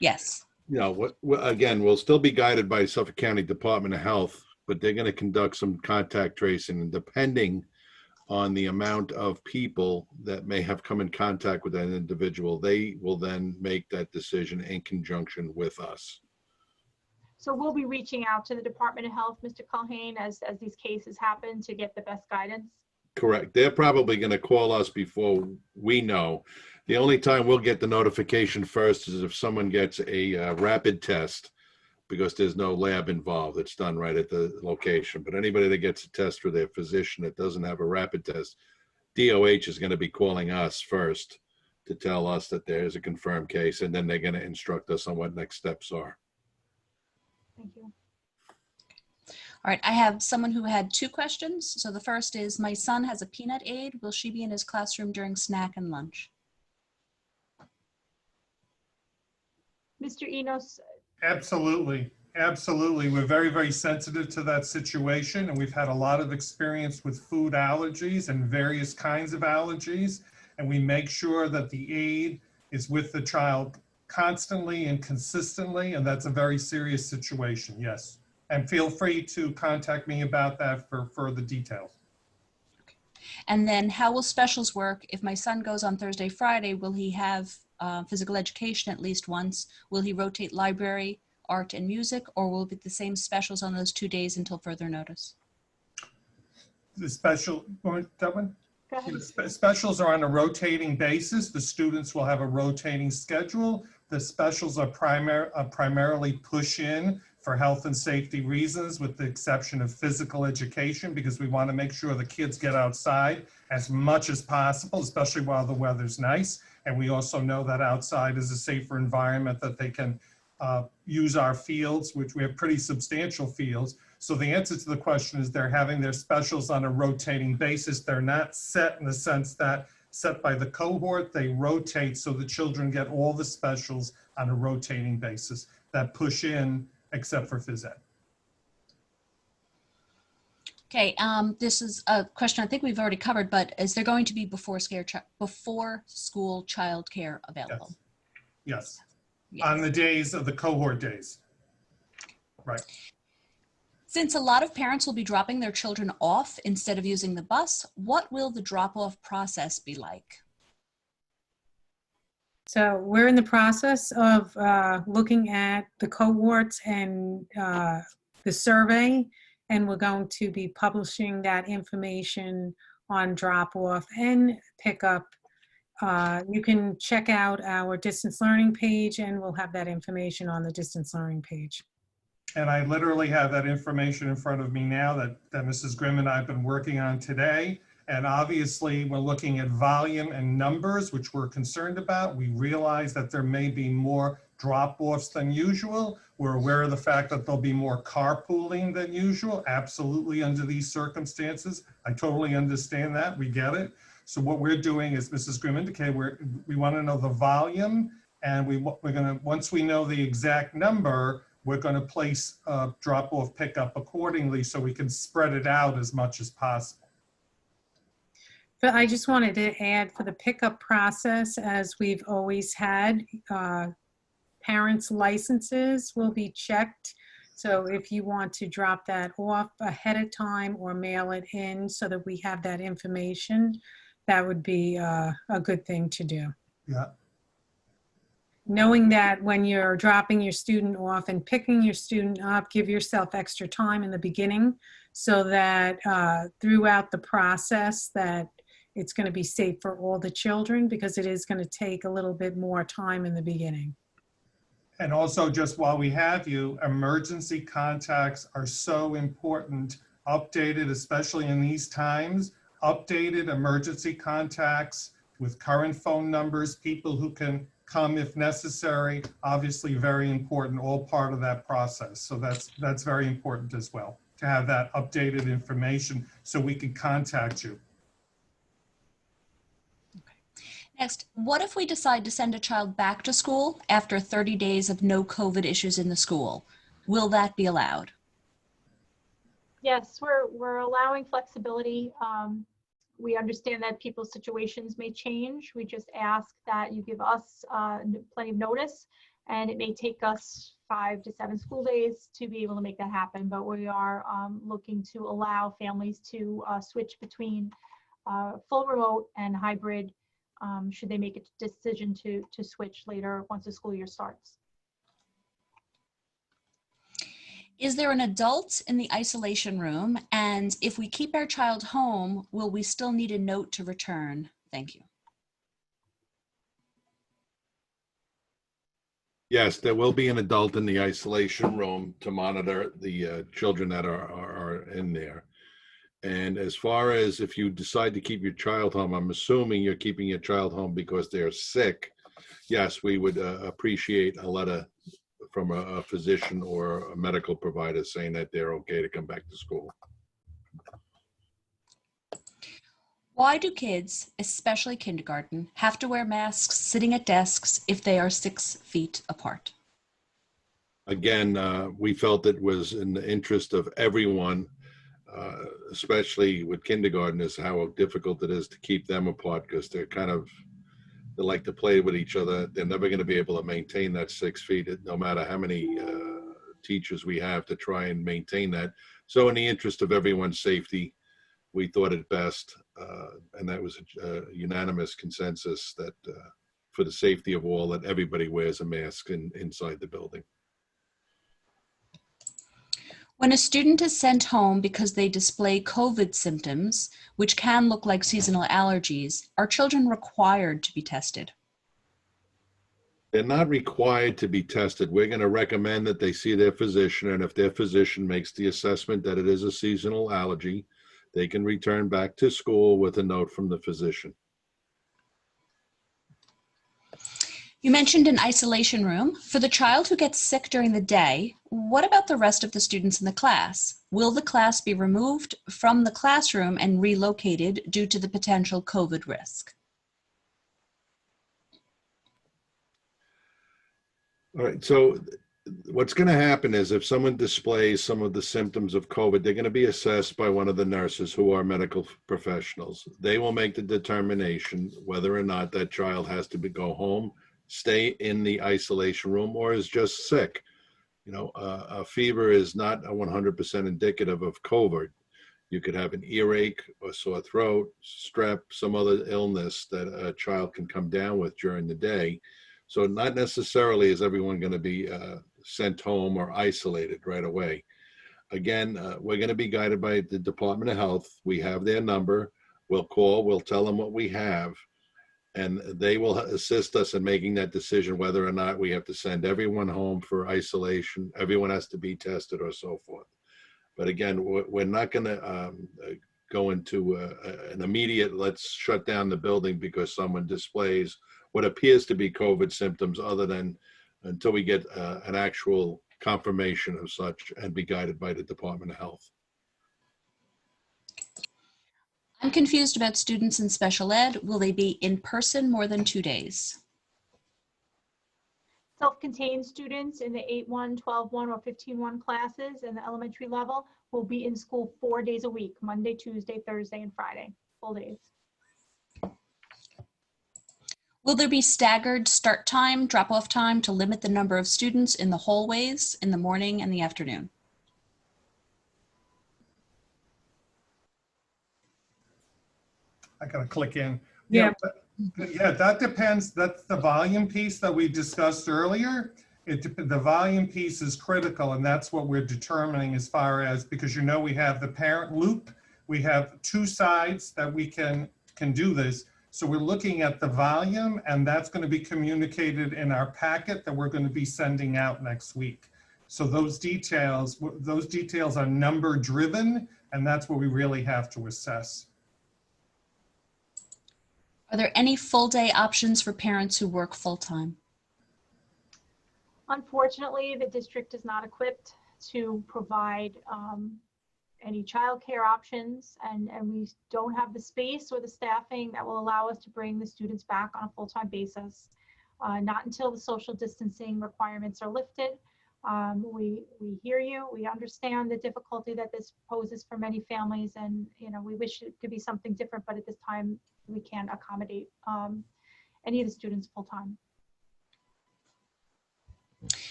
Yes. No, again, we'll still be guided by Suffolk County Department of Health, but they're going to conduct some contact tracing, and depending on the amount of people that may have come in contact with that individual, they will then make that decision in conjunction with us. So we'll be reaching out to the Department of Health, Mr. Culhane, as these cases happen to get the best guidance. Correct. They're probably going to call us before we know. The only time we'll get the notification first is if someone gets a rapid test, because there's no lab involved. It's done right at the location. But anybody that gets a test for their physician that doesn't have a rapid test, DOH is going to be calling us first to tell us that there's a confirmed case, and then they're going to instruct us on what next steps are. Thank you. All right, I have someone who had 2 questions. So the first is, my son has a peanut aide. Will she be in his classroom during snack and lunch? Mr. Enos, Absolutely. Absolutely. We're very, very sensitive to that situation, and we've had a lot of experience with food allergies and various kinds of allergies. And we make sure that the aide is with the child constantly and consistently, and that's a very serious situation, yes. And feel free to contact me about that for further details. And then how will specials work? If my son goes on Thursday, Friday, will he have physical education at least once? Will he rotate library, art, and music, or will it be the same specials on those 2 days until further notice? The special, that one? go ahead. Specials are on a rotating basis. The students will have a rotating schedule. The specials are primarily push in for health and safety reasons, with the exception of physical education, because we want to make sure the kids get outside as much as possible, especially while the weather's nice. And we also know that outside is a safer environment, that they can use our fields, which we have pretty substantial fields. So the answer to the question is they're having their specials on a rotating basis. They're not set in the sense that set by the cohort. They rotate, so the children get all the specials on a rotating basis that push in, except for phys ed. Okay, this is a question I think we've already covered, but is there going to be before school childcare available? Yes. Yes. On the days of the cohort days. Right. Since a lot of parents will be dropping their children off instead of using the bus, what will the drop-off process be like? So we're in the process of looking at the cohorts and the survey, and we're going to be publishing that information on drop-off and pickup. You can check out our distance learning page, and we'll have that information on the distance learning page. And I literally have that information in front of me now that Mrs. Grimm and I have been working on today. And obviously, we're looking at volume and numbers, which we're concerned about. We realize that there may be more drop-offs than usual. We're aware of the fact that there'll be more carpooling than usual, absolutely, under these circumstances. I totally understand that. We get it. So what we're doing is, Mrs. Grimm indicated, we want to know the volume, and we're going to, once we know the exact number, we're going to place drop-off pickup accordingly so we can spread it out as much as possible. But I just wanted to add, for the pickup process, as we've always had, parents' licenses will be checked. So if you want to drop that off ahead of time or mail it in so that we have that information, that would be a good thing to do. Yeah. Knowing that when you're dropping your student off and picking your student up, give yourself extra time in the beginning so that throughout the process that it's going to be safe for all the children, because it is going to take a little bit more time in the beginning. And also, just while we have you, emergency contacts are so important, updated, especially in these times, updated emergency contacts with current phone numbers, people who can come if necessary, obviously very important, all part of that process. So that's very important as well, to have that updated information so we can contact you. Next, what if we decide to send a child back to school after 30 days of no COVID issues in the school? Will that be allowed? Yes, we're allowing flexibility. We understand that people's situations may change. We just ask that you give us plenty of notice, and it may take us 5 to 7 school days to be able to make that happen. But we are looking to allow families to switch between full remote and hybrid should they make a decision to switch later once the school year starts. Is there an adult in the isolation room? And if we keep our child home, will we still need a note to return? Thank you. Yes, there will be an adult in the isolation room to monitor the children that are in there. And as far as if you decide to keep your child home, I'm assuming you're keeping your child home because they're sick. Yes, we would appreciate a letter from a physician or a medical provider saying that they're okay to come back to school. Why do kids, especially kindergarten, have to wear masks sitting at desks if they are 6 feet apart? Again, we felt it was in the interest of everyone, especially with kindergartners, how difficult it is to keep them apart because they like to play with each other. They're never going to be able to maintain that 6 feet, no matter how many teachers we have to try and maintain that. So in the interest of everyone's safety, we thought it best, and that was a unanimous consensus that for the safety of all, that everybody wears a mask inside the building. When a student is sent home because they display COVID symptoms, which can look like seasonal allergies, are children required to be tested? They're not required to be tested. We're going to recommend that they see their physician, and if their physician makes the assessment that it is a seasonal allergy, they can return back to school with a note from the physician. You mentioned an isolation room. For the child who gets sick during the day, what about the rest of the students in the class? Will the class be removed from the classroom and relocated due to the potential COVID risk? All right, so what's going to happen is if someone displays some of the symptoms of COVID, they're going to be assessed by one of the nurses who are medical professionals. They will make the determination whether or not that child has to go home, stay in the isolation room, or is just sick. You know, a fever is not 100% indicative of COVID. You could have an earache, a sore throat, strep, some other illness that a child can come down with during the day. So not necessarily is everyone going to be sent home or isolated right away. Again, we're going to be guided by the Department of Health. We have their number. We'll call, we'll tell them what we have, and they will assist us in making that decision whether or not we have to send everyone home for isolation, everyone has to be tested, or so forth. But again, we're not going to go into an immediate, let's shut down the building because someone displays what appears to be COVID symptoms, other than until we get an actual confirmation of such and be guided by the Department of Health. I'm confused about students in special ed. Will they be in person more than 2 days? Self-contained students in the 8-1, 12-1, or 15-1 classes in the elementary level will be in school 4 days a week, Monday, Tuesday, Thursday, and Friday, full days. Will there be staggered start time, drop-off time to limit the number of students in the hallways in the morning and the afternoon? I gotta click in. Yeah. Yeah, that depends. That's the volume piece that we discussed earlier. The volume piece is critical, and that's what we're determining as far as, because you know we have the parent loop. We have 2 sides that we can do this. So we're looking at the volume, and that's going to be communicated in our packet that we're going to be sending out next week. So those details are number driven, and that's what we really have to assess. Are there any full day options for parents who work full time? Unfortunately, the district is not equipped to provide any childcare options, and we don't have the space or the staffing that will allow us to bring the students back on a full-time basis, not until the social distancing requirements are lifted. We hear you. We understand the difficulty that this poses for many families, and we wish it could be something different, but at this time we can't accommodate any of the students full-time.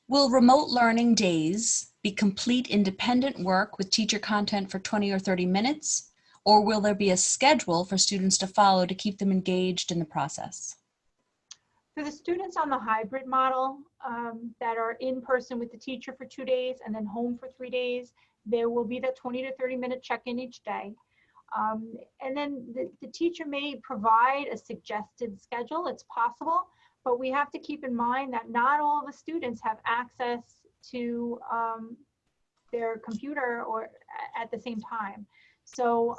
Will remote learning days be complete independent work with teacher content for 20 or 30 minutes, or will there be a schedule for students to follow to keep them engaged in the process? For the students on the hybrid model that are in person with the teacher for 2 days and then home for 3 days, there will be that 20 to 30 minute check-in each day. And then the teacher may provide a suggested schedule. It's possible, but we have to keep in mind that not all the students have access to their computer or at the same time. So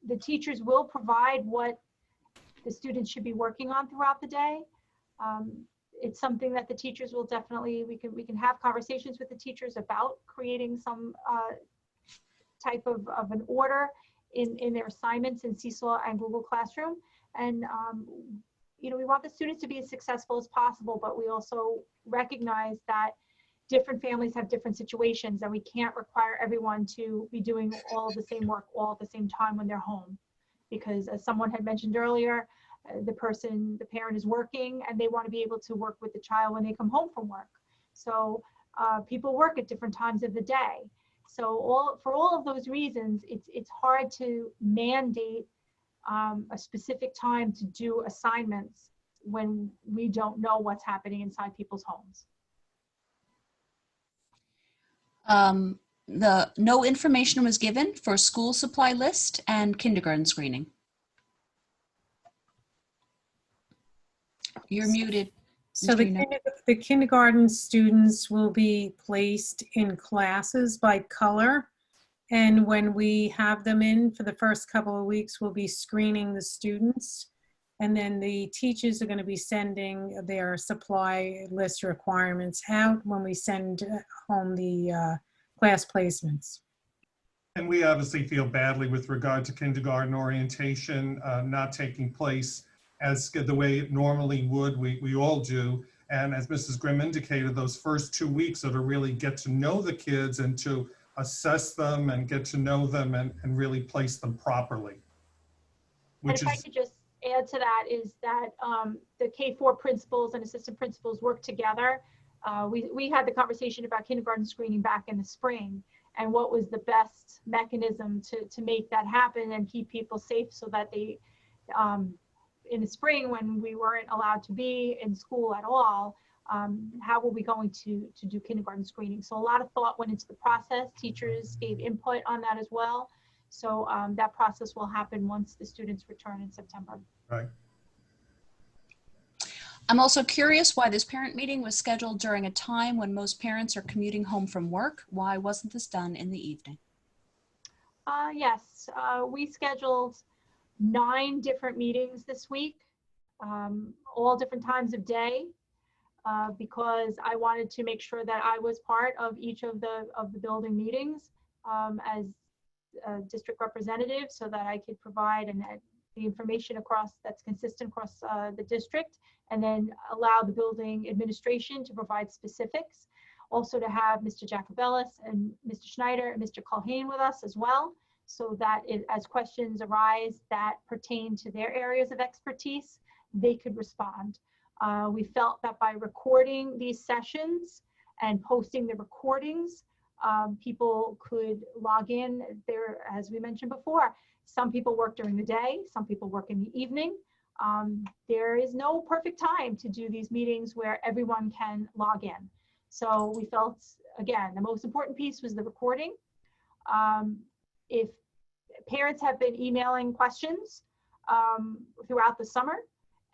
the teachers will provide what the students should be working on throughout the day. It's something that the teachers will definitely, we can have conversations with the teachers about creating some type of an order in their assignments in Seesaw and Google Classroom. And we want the students to be as successful as possible, but we also recognize that different families have different situations, and we can't require everyone to be doing all of the same work all at the same time when they're home. Because as someone had mentioned earlier, the parent is working and they want to be able to work with the child when they come home from work. So people work at different times of the day. So for all of those reasons, it's hard to mandate a specific time to do assignments when we don't know what's happening inside people's homes. No information was given for school supply list and kindergarten screening. You're muted. So Katrina. the kindergarten students will be placed in classes by color. And when we have them in for the first couple of weeks, we'll be screening the students. And then the teachers are going to be sending their supply list requirements out when we send home the class placements. And we obviously feel badly with regard to kindergarten orientation not taking place as the way it normally would. We all do. And as Mrs. Grimm indicated, those first 2 weeks are to really get to know the kids and to assess them and get to know them and really place them properly. And if I could just add to that is that the K-4 principals and assistant principals work together. We had the conversation about kindergarten screening back in the spring and what was the best mechanism to make that happen and keep people safe so that they, in the spring when we weren't allowed to be in school at all, how were we going to do kindergarten screening? So a lot of thought went into the process. Teachers gave input on that as well. So that process will happen once the students return in September. Right. I'm also curious why this parent meeting was scheduled during a time when most parents are commuting home from work. Why wasn't this done in the evening? Yes, we scheduled 9 different meetings this week, all different times of day, because I wanted to make sure that I was part of each of the building meetings as a district representative, so that I could provide the information that's consistent across the district, and then allow the building administration to provide specifics. Also to have Mr. Jacobellis and Mr. Schneider and Mr. Culhane with us as well, so that as questions arise that pertain to their areas of expertise, they could respond. We felt that by recording these sessions and posting the recordings, people could log in there. As we mentioned before, some people work during the day, some people work in the evening. There is no perfect time to do these meetings where everyone can log in. So we felt, again, the most important piece was the recording. If parents have been emailing questions throughout the summer,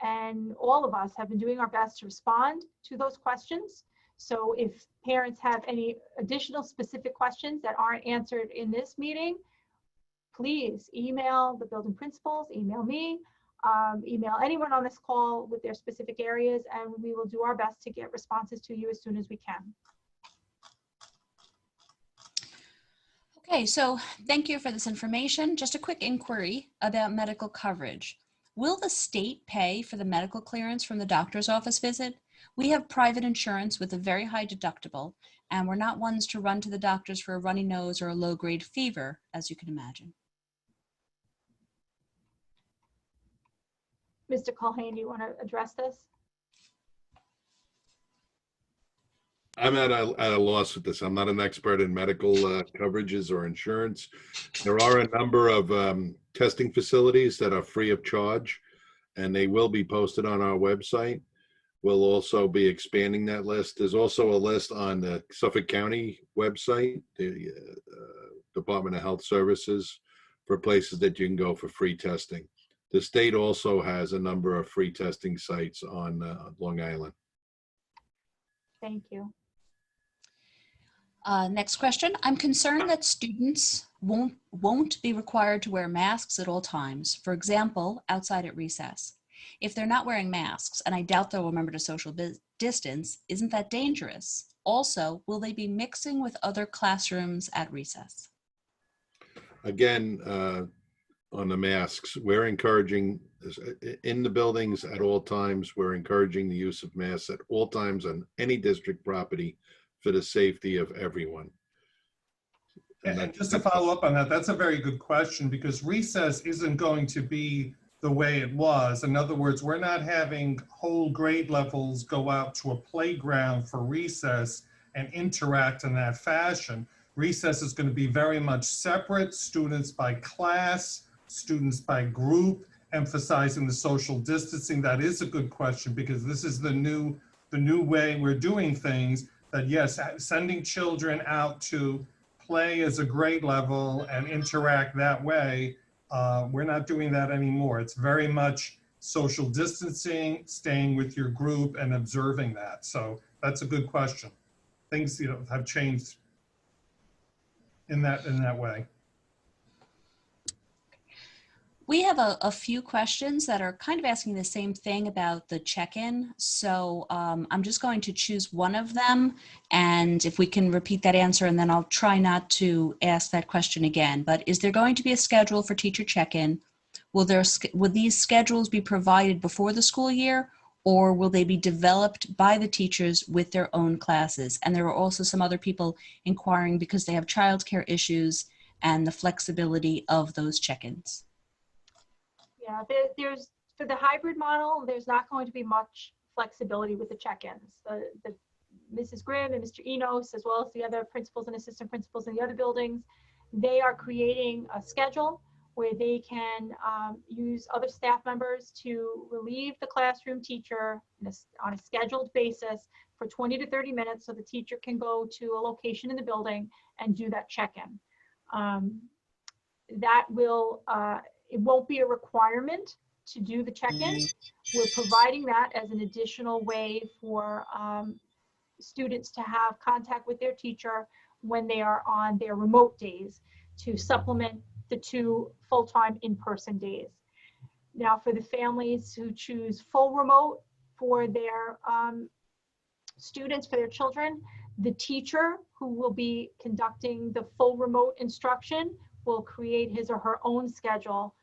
and all of us have been doing our best to respond to those questions. So if parents have any additional specific questions that aren't answered in this meeting, please email the building principals, email me, email anyone on this call with their specific areas, and we will do our best to get responses to you as soon as we can. Okay, so thank you for this information. Just a quick inquiry about medical coverage. Will the state pay for the medical clearance from the doctor's office visit? We have private insurance with a very high deductible, and we're not ones to run to the doctors for a runny nose or a low-grade fever, as you can imagine. Mr. Culhane, do you want to address this? I'm at a loss with this. I'm not an expert in medical coverages or insurance. There are a number of testing facilities that are free of charge, and they will be posted on our website. We'll also be expanding that list. There's also a list on the Suffolk County website, the Department of Health Services, for places that you can go for free testing. The state also has a number of free testing sites on Long Island. Thank you. Next question. I'm concerned that students won't be required to wear masks at all times. For example, outside at recess. If they're not wearing masks, and I doubt they'll remember to social distance, isn't that dangerous? Also, will they be mixing with other classrooms at recess? Again, on the masks, we're encouraging in the buildings at all times. We're encouraging the use of masks at all times on any district property for the safety of everyone. And just to follow up on that, that's a very good question, because recess isn't going to be the way it was. In other words, we're not having whole grade levels go out to a playground for recess and interact in that fashion. Recess is going to be very much separate, students by class, students by group, emphasizing the social distancing. That is a good question, because this is the new way we're doing things, that yes, sending children out to play as a grade level and interact that way, we're not doing that anymore. It's very much social distancing, staying with your group and observing that. So that's a good question. Things, have changed in that way. We have a few questions that are kind of asking the same thing about the check-in. So I'm just going to choose one of them, and if we can repeat that answer, and then I'll try not to ask that question again. But is there going to be a schedule for teacher check-in? Will these schedules be provided before the school year, or will they be developed by the teachers with their own classes? And there are also some other people inquiring because they have childcare issues and the flexibility of those check-ins. Yeah, there's for the hybrid model, there's not going to be much flexibility with the check-ins. The Mrs. Grimm and Mr. Enos, as well as the other principals and assistant principals in the other buildings, they are creating a schedule where they can use other staff members to relieve the classroom teacher on a scheduled basis for 20 to 30 minutes, so the teacher can go to a location in the building and do that check-in. That will, it won't be a requirement to do the check-in. We're providing that as an additional way for students to have contact with their teacher when they are on their remote days, to supplement the 2 full-time in-person days. Now, for the families who choose full remote for their students, for their children, the teacher who will be conducting the full remote instruction will create his or her own schedule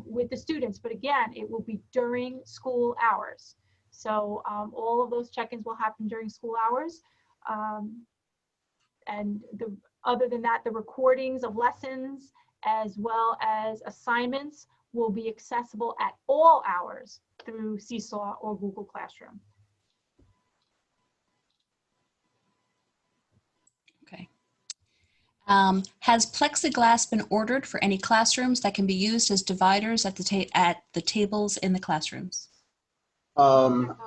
with the students. But again, it will be during school hours. So all of those check-ins will happen during school hours. And other than that, the recordings of lessons as well as assignments will be accessible at all hours through Seesaw or Google Classroom. Okay. Has plexiglass been ordered for any classrooms that can be used as dividers at the tables in the classrooms?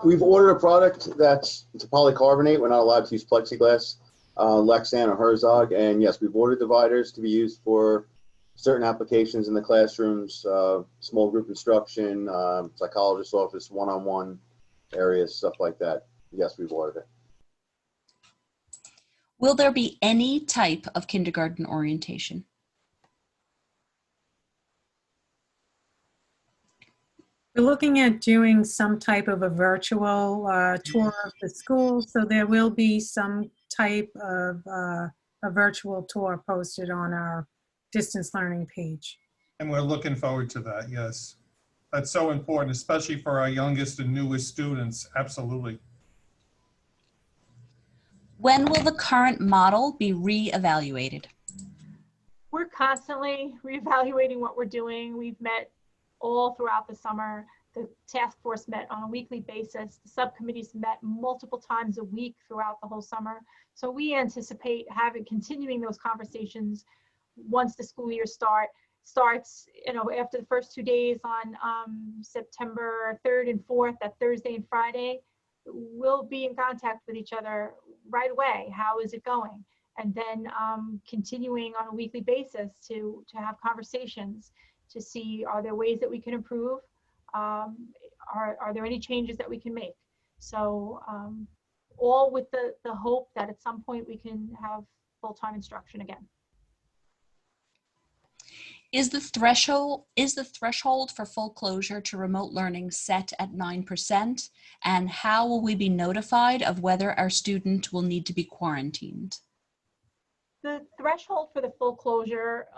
We've ordered a product that's a polycarbonate. We're not allowed to use plexiglass, Lexan or Herzog. And yes, we've ordered dividers to be used for certain applications in the classrooms, small group instruction, psychologist's office, one-on-one areas, stuff like that. Yes, we've ordered it. Will there be any type of kindergarten orientation? We're looking at doing some type of a virtual tour of the school, so there will be some type of a virtual tour posted on our distance learning page. And we're looking forward to that, yes. That's so important, especially for our youngest and newest students, absolutely. When will the current model be re-evaluated? We're constantly reevaluating what we're doing. We've met all throughout the summer. The task force met on a weekly basis. The subcommittees met multiple times a week throughout the whole summer. So we anticipate continuing those conversations once the school year starts, after the first 2 days on September 3rd and 4th, that Thursday and Friday. We'll be in contact with each other right away. How is it going? And then continuing on a weekly basis to have conversations to see, are there ways that we can improve? Are there any changes that we can make? So all with the hope that at some point we can have full-time instruction again. Is the threshold for full closure to remote learning set at 9%? And how will we be notified of whether our student will need to be quarantined? The threshold for the full closure,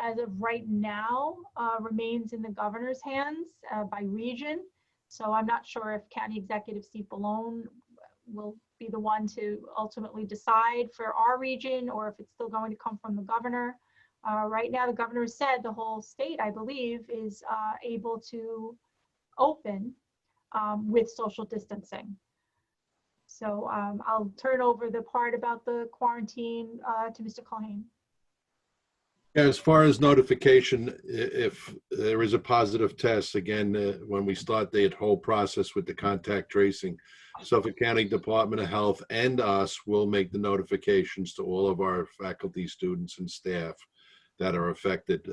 as of right now, remains in the governor's hands by region. So I'm not sure if County Executive Steve Bellone will be the one to ultimately decide for our region, or if it's still going to come from the governor. Right now, the governor has said the whole state, I believe, is able to open with social distancing. So I'll turn over the part about the quarantine to Mr. Culhane. As far as notification, if there is a positive test, again, when we start the whole process with the contact tracing, Suffolk County Department of Health and us will make the notifications to all of our faculty, students, and staff that are affected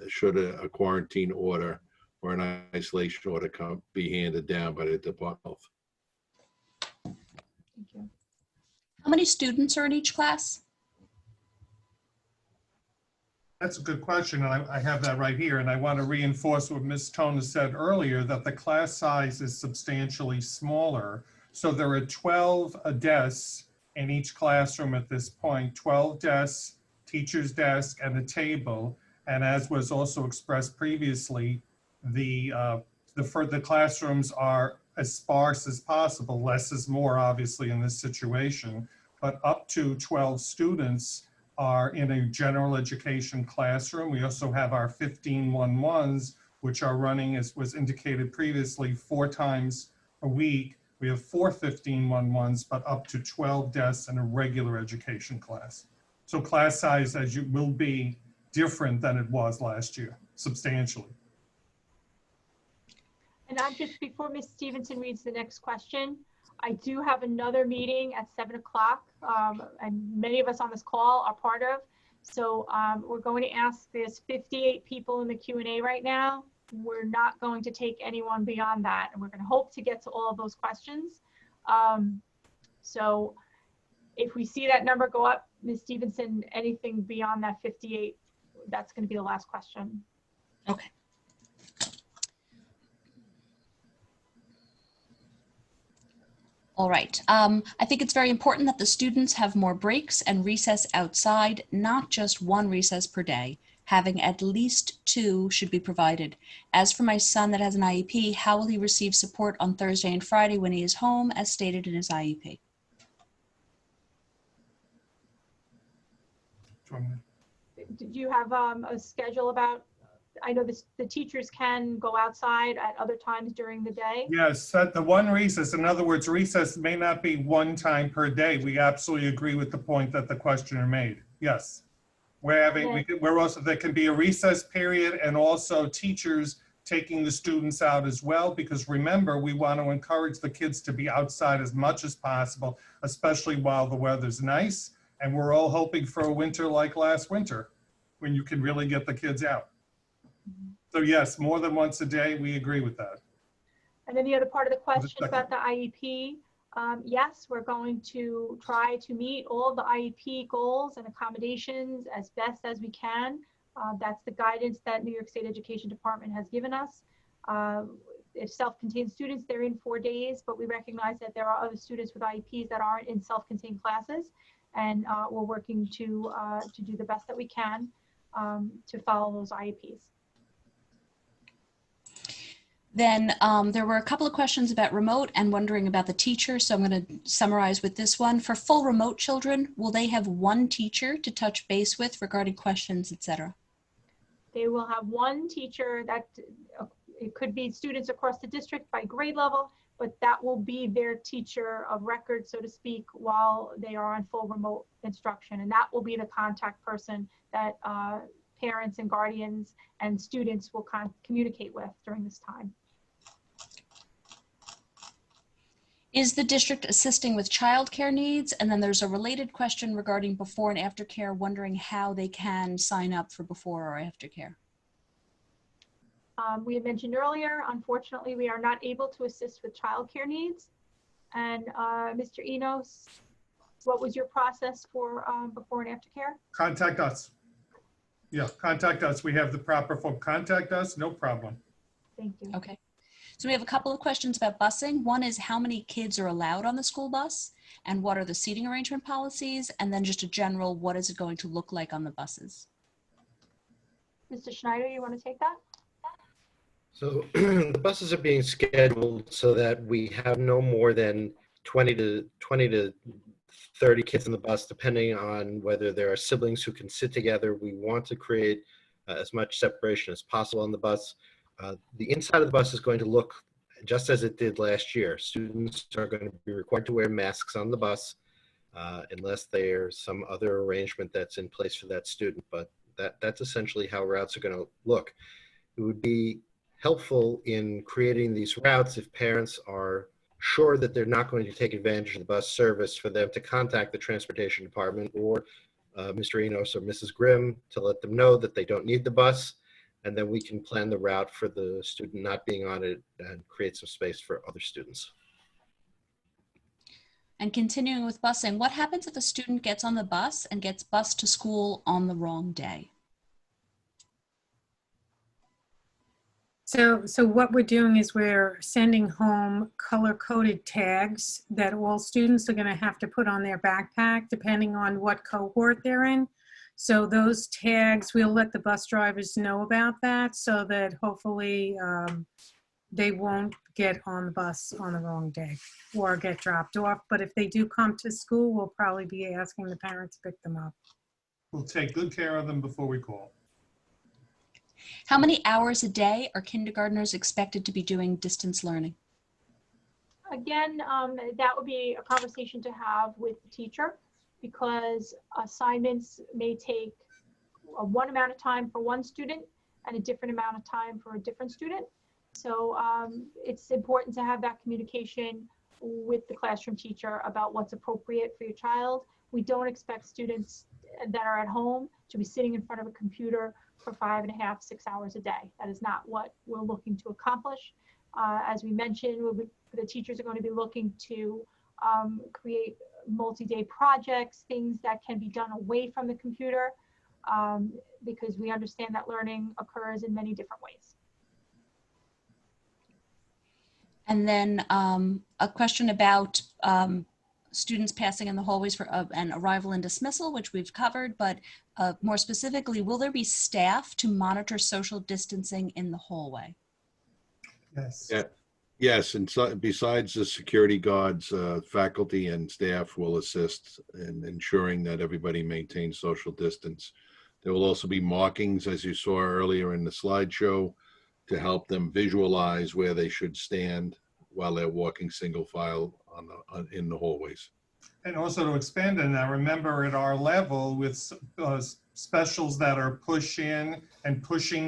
should a quarantine order or an isolation order be handed down by the Department of Health. Thank you. How many students are in each class? That's a good question, and I have that right here, and I want to reinforce what Ms. Tona said earlier, that the class size is substantially smaller. So there are 12 desks in each classroom at this point, 12 desks, teacher's desk, and a table. And as was also expressed previously, the classrooms are as sparse as possible. Less is more, obviously, in this situation, but up to 12 students are in a general education classroom. We also have our 15-1-1s, which are running, as was indicated previously, 4 times a week. We have 4 15-1-1s, but up to 12 desks in a regular education class. So class size, as you will be different than it was last year, substantially. And I'm just, before Ms. Stevenson reads the next question, I do have another meeting at 7 o'clock, and many of us on this call are part of. So we're going to ask, there's 58 people in the Q&A right now. We're not going to take anyone beyond that, and we're going to hope to get to all of those questions. So if we see that number go up, Ms. Stevenson, anything beyond that 58, that's going to be the last question. Okay. All right. I think it's very important that the students have more breaks and recess outside, not just one recess per day. Having at least 2 should be provided. As for my son that has an IEP, how will he receive support on Thursday and Friday when he is home, as stated in his IEP? Did you have a schedule about, I know the teachers can go outside at other times during the day? Yes, the one recess, in other words, recess may not be 1 time per day. We absolutely agree with the point that the questioner made. Yes. We're having, we're also, there can be a recess period, and also teachers taking the students out as well, because remember, we want to encourage the kids to be outside as much as possible, especially while the weather's nice. And we're all hoping for a winter like last winter, when you can really get the kids out. So yes, more than once a day, we agree with that. And then the other part of the question about the IEP, yes, we're going to try to meet all the IEP goals and accommodations as best as we can. That's the guidance that New York State Education Department has given us. If self-contained students, they're in 4 days, but we recognize that there are other students with IEPs that aren't in self-contained classes. and we're working to do the best that we can to follow those IEPs. Then there were a couple of questions about remote and wondering about the teacher. So I'm going to summarize with this one. For full remote children, will they have one teacher to touch base with regarding questions, etc.? They will have one teacher that it could be students across the district by grade level, but that will be their teacher of record, so to speak, while they are on full remote instruction. And that will be the contact person that parents and guardians and students will communicate with during this time. Is the district assisting with childcare needs? And then there's a related question regarding before and after care, wondering how they can sign up for before or after care. We had mentioned earlier, unfortunately, we are not able to assist with childcare needs. And Mr. Enos, what was your process for before and after care? Contact us. Yeah, contact us. We have the proper form. Contact us, no problem. Thank you. Okay. So we have a couple of questions about busing. One is how many kids are allowed on the school bus and what are the seating arrangement policies? And then just a general, what is it going to look like on the buses? Mr. Schneider, you want to take that? So the buses are being scheduled so that we have no more than 20 to 30 kids in the bus, depending on whether there are siblings who can sit together. We want to create as much separation as possible on the bus. The inside of the bus is going to look just as it did last year. Students are going to be required to wear masks on the bus unless there's some other arrangement that's in place for that student. But that's essentially how routes are going to look. It would be helpful in creating these routes if parents are sure that they're not going to take advantage of the bus service, for them to contact the transportation department or Mr. Enos or Mrs. Grimm to let them know that they don't need the bus, and then we can plan the route for the student not being on it and create some space for other students. And continuing with busing, what happens if a student gets on the bus and gets bused to school on the wrong day? So what we're doing is we're sending home color-coded tags that all students are going to have to put on their backpack, depending on what cohort they're in. So those tags, we'll let the bus drivers know about that so that hopefully they won't get on the bus on the wrong day or get dropped off. But if they do come to school, we'll probably be asking the parents to pick them up. We'll take good care of them before we call. How many hours a day are kindergartners expected to be doing distance learning? Again, that would be a conversation to have with the teacher, because assignments may take one amount of time for one student and a different amount of time for a different student. So it's important to have that communication with the classroom teacher about what's appropriate for your child. We don't expect students that are at home to be sitting in front of a computer for 5.5, 6 hours a day. That is not what we're looking to accomplish. As we mentioned, the teachers are going to be looking to create multi-day projects, things that can be done away from the computer, because we understand that learning occurs in many different ways. And then a question about students passing in the hallways for an arrival and dismissal, which we've covered, but more specifically, will there be staff to monitor social distancing in the hallway? Yes. Yeah. Yes, and so, besides the security guards, faculty and staff will assist in ensuring that everybody maintains social distance. There will also be markings, as you saw earlier in the slideshow, to help them visualize where they should stand while they're walking single file in the hallways. And also to expand on that, remember at our level with specials that are pushing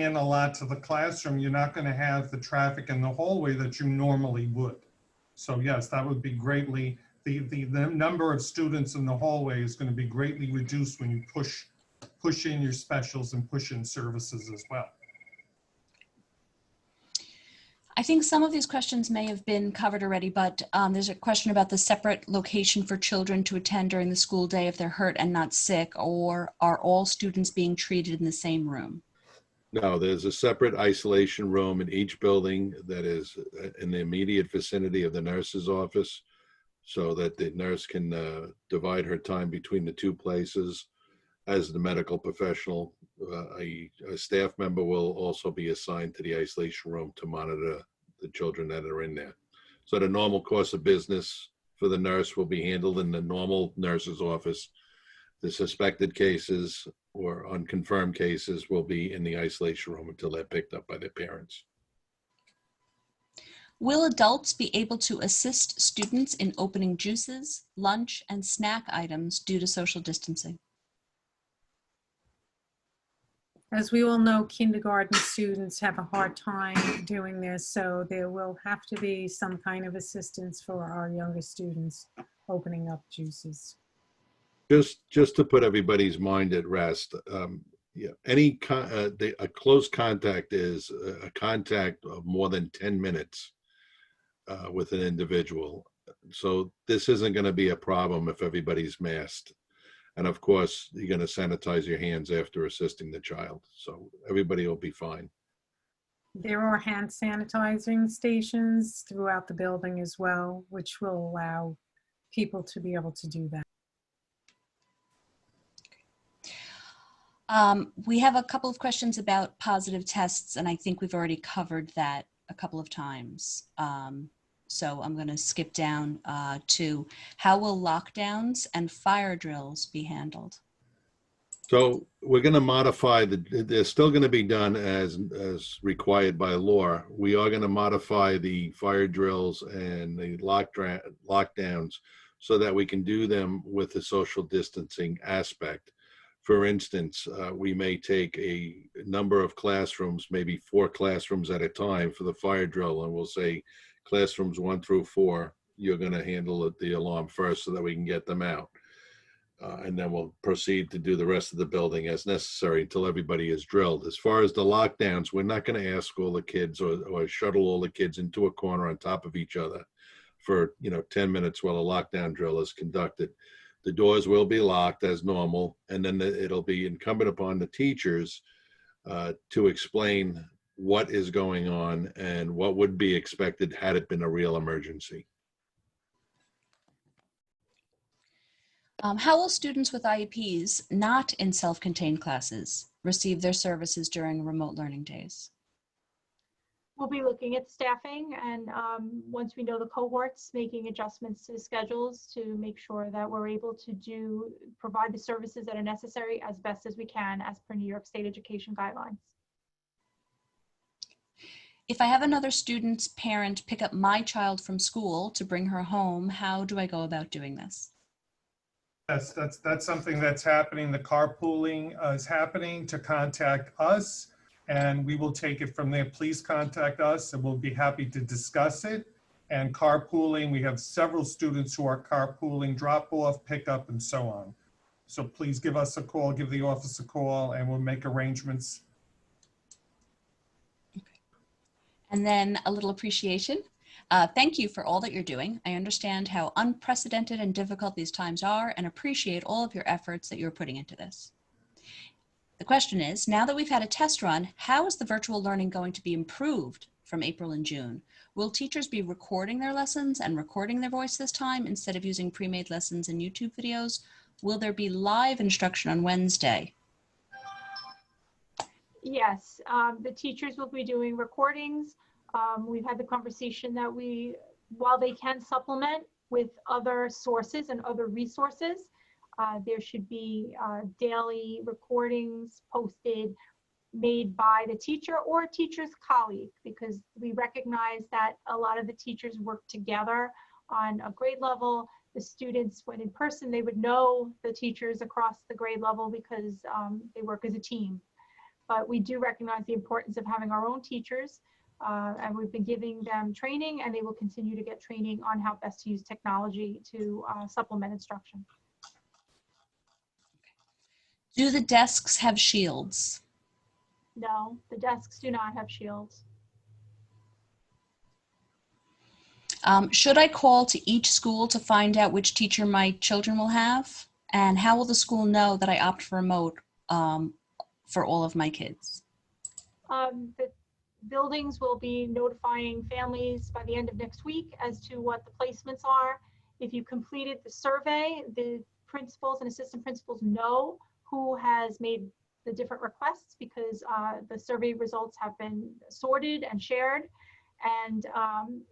in a lot to the classroom, you're not going to have the traffic in the hallway that you normally would. So yes, that would be greatly, the number of students in the hallway is going to be greatly reduced when you push in your specials and push in services as well. I think some of these questions may have been covered already, but there's a question about the separate location for children to attend during the school day if they're hurt and not sick, or are all students being treated in the same room? No, there's a separate isolation room in each building that is in the immediate vicinity of the nurse's office. so that the nurse can divide her time between the two places. As the medical professional, a staff member will also be assigned to the isolation room to monitor the children that are in there. So the normal course of business for the nurse will be handled in the normal nurse's office. The suspected cases or unconfirmed cases will be in the isolation room until they're picked up by their parents. Will adults be able to assist students in opening juices, lunch, and snack items due to social distancing? As we all know, kindergarten students have a hard time doing this, so there will have to be some kind of assistance for our younger students opening up juices. Just to put everybody's mind at rest, yeah, a close contact is a contact of more than 10 minutes with an individual. So this isn't going to be a problem if everybody's masked. And of course, you're going to sanitize your hands after assisting the child. So everybody will be fine. There are hand sanitizing stations throughout the building as well, which will allow people to be able to do that. We have a couple of questions about positive tests, and I think we've already covered that a couple of times. So I'm going to skip down to how will lockdowns and fire drills be handled? So we're going to modify they're still going to be done as required by law. We are going to modify the fire drills and the lockdowns so that we can do them with the social distancing aspect. For instance, we may take a number of classrooms, maybe 4 classrooms at a time for the fire drill, and we'll say classrooms 1 through 4, you're going to handle the alarm first so that we can get them out. And then we'll proceed to do the rest of the building as necessary until everybody is drilled. As far as the lockdowns, we're not going to ask all the kids or shuttle all the kids into a corner on top of each other for 10 minutes while a lockdown drill is conducted. The doors will be locked as normal, and then it'll be incumbent upon the teachers to explain what is going on and what would be expected had it been a real emergency. How will students with IEPs not in self-contained classes receive their services during remote learning days? We'll be looking at staffing, and once we know the cohorts, making adjustments to the schedules to make sure that we're able to provide the services that are necessary as best as we can as per New York State education guidelines. If I have another student's parent pick up my child from school to bring her home, how do I go about doing this? Yes, that's something that's happening. The carpooling is happening to contact us, and we will take it from there. Please contact us, and we'll be happy to discuss it. And carpooling, we have several students who are carpooling, drop off, pick up, and so on. So please give us a call, give the office a call, and we'll make arrangements. Okay. And then a little appreciation. Thank you for all that you're doing. I understand how unprecedented and difficult these times are and appreciate all of your efforts that you're putting into this. The question is, now that we've had a test run, how is the virtual learning going to be improved from April and June? Will teachers be recording their lessons and recording their voice this time instead of using pre-made lessons and YouTube videos? Will there be live instruction on Wednesday? Yes, the teachers will be doing recordings. We've had the conversation that while they can supplement with other sources and other resources, there should be daily recordings posted made by the teacher or a teacher's colleague, because we recognize that a lot of the teachers work together on a grade level. The students, when in person, they would know the teachers across the grade level because they work as a team. But we do recognize the importance of having our own teachers, and we've been giving them training, and they will continue to get training on how best to use technology to supplement instruction. Do the desks have shields? No, the desks do not have shields. Should I call to each school to find out which teacher my children will have? And how will the school know that I opt for remote for all of my kids? The buildings will be notifying families by the end of next week as to what the placements are. If you completed the survey, the principals and assistant principals know who has made the different requests because the survey results have been sorted and shared. And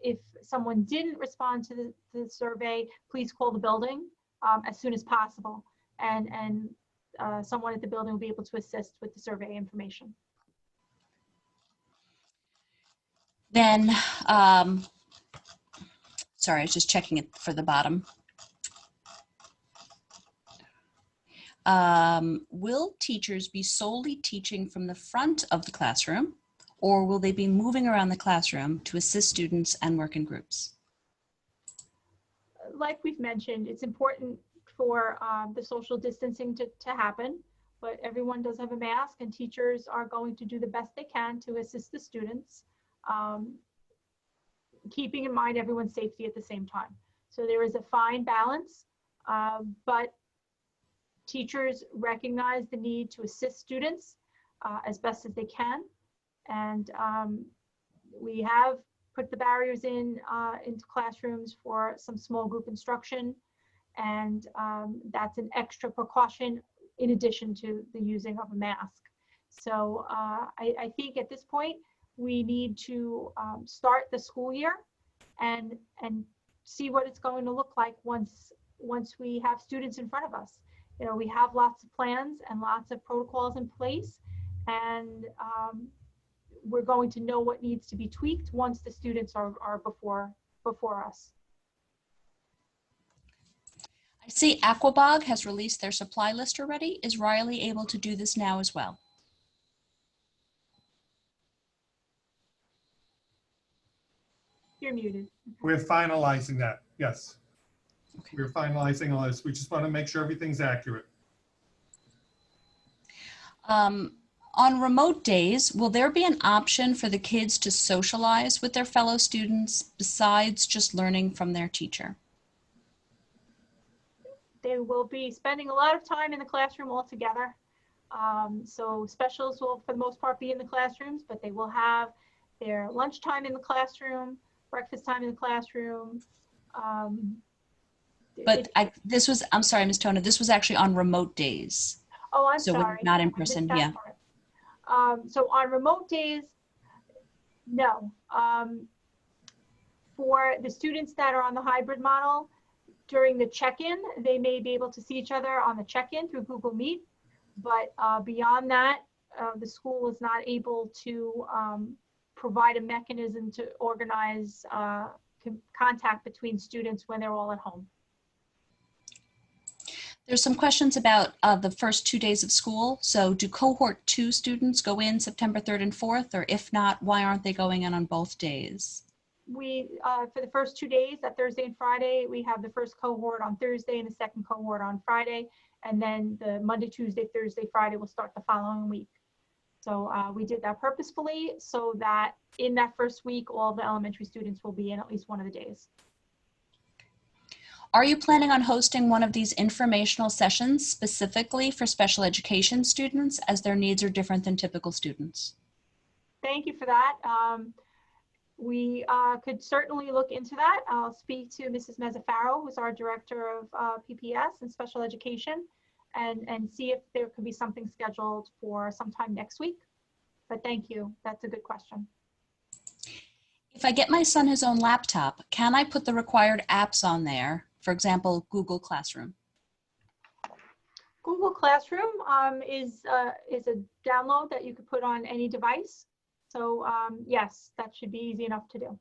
if someone didn't respond to the survey, please call the building as soon as possible. And someone at the building will be able to assist with the survey information. Then, sorry, I was just checking it for the bottom. Will teachers be solely teaching from the front of the classroom, or will they be moving around the classroom to assist students and work in groups? Like we've mentioned, it's important for the social distancing to happen, but everyone does have a mask and teachers are going to do the best they can to assist the students, keeping in mind everyone's safety at the same time. So there is a fine balance, but teachers recognize the need to assist students as best as they can. And we have put the barriers into classrooms for some small group instruction. And that's an extra precaution in addition to the using of a mask. So I think at this point, we need to start the school year and see what it's going to look like once we have students in front of us. You know, we have lots of plans and lots of protocols in place, and we're going to know what needs to be tweaked once the students are before us. I see Aquabog has released their supply list already. Is Riley able to do this now as well? You're muted. We're finalizing that, yes. Okay. We're finalizing all this. We just want to make sure everything's accurate. On remote days, will there be an option for the kids to socialize with their fellow students besides just learning from their teacher? They will be spending a lot of time in the classroom all together. So specials will, for the most part, be in the classrooms, but they will have their lunchtime in the classroom, breakfast time in the classroom. But I'm sorry, Ms. Tona, this was actually on remote days. Oh, I'm So sorry. not in I missed person, that yeah. part. So on remote days, no. For the students that are on the hybrid model, during the check-in, they may be able to see each other on the check-in through Google Meet. But beyond that, the school is not able to provide a mechanism to organize contact between students when they're all at home. There's some questions about the first 2 days of school. So do cohort 2 students go in September 3rd and 4th? Or if not, why aren't they going in on both days? We, for the first 2 days, that Thursday and Friday, we have the first cohort on Thursday and the second cohort on Friday. And then the Monday, Tuesday, Thursday, Friday will start the following week. So we did that purposefully so that in that first week, all the elementary students will be in at least one of the days. Are you planning on hosting one of these informational sessions specifically for special education students as their needs are different than typical students? Thank you for that. We could certainly look into that. I'll speak to Mrs. Mezzafaro, who's our director of PPS and special education, and see if there could be something scheduled for sometime next week. But thank you. That's a good question. If I get my son his own laptop, can I put the required apps on there? For example, Google Classroom. Google Classroom is a download that you could put on any device. So yes, that should be easy enough to do.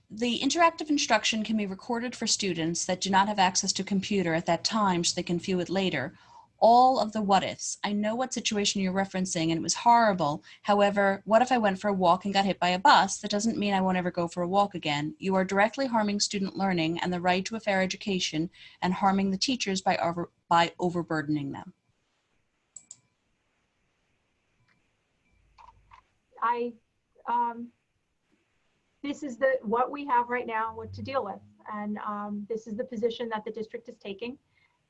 The interactive instruction can be recorded for students that do not have access to a computer at that time so they can view it later. All of the what ifs. I know what situation you're referencing and it was horrible. However, what if I went for a walk and got hit by a bus? That doesn't mean I won't ever go for a walk again. You are directly harming student learning and the right to a fair education and harming the teachers by overburdening them. This is what we have right now, what to deal with. And this is the position that the district is taking.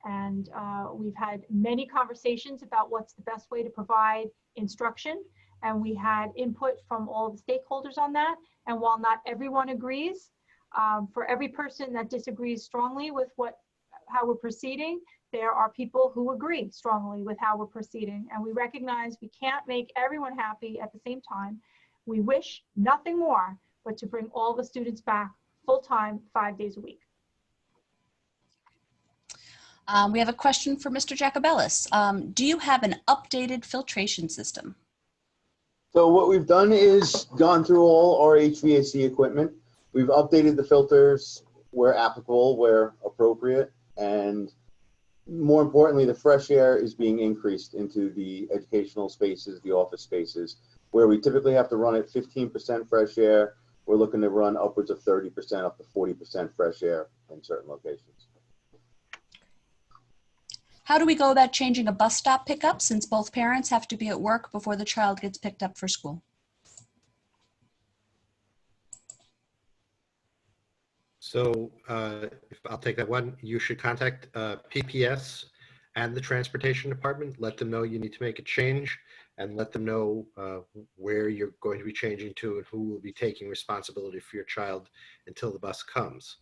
And we've had many conversations about what's the best way to provide instruction. and we had input from all the stakeholders on that. And while not everyone agrees, for every person that disagrees strongly with how we're proceeding, there are people who agree strongly with how we're proceeding. And we recognize we can't make everyone happy at the same time. We wish nothing more but to bring all the students back full-time, 5 days a week. We have a question for Mr. Jacobellis. Do you have an updated filtration system? So what we've done is gone through all our HVAC equipment. We've updated the filters where applicable, where appropriate, and more importantly, the fresh air is being increased into the educational spaces, the office spaces, where we typically have to run at 15% fresh air. We're looking to run upwards of 30%, up to 40% fresh air in certain locations. How do we go about changing a bus stop pickup since both parents have to be at work before the child gets picked up for school? So I'll take that one. You should contact PPS and the transportation department. Let them know you need to make a change and let them know where you're going to be changing to and who will be taking responsibility for your child until the bus comes.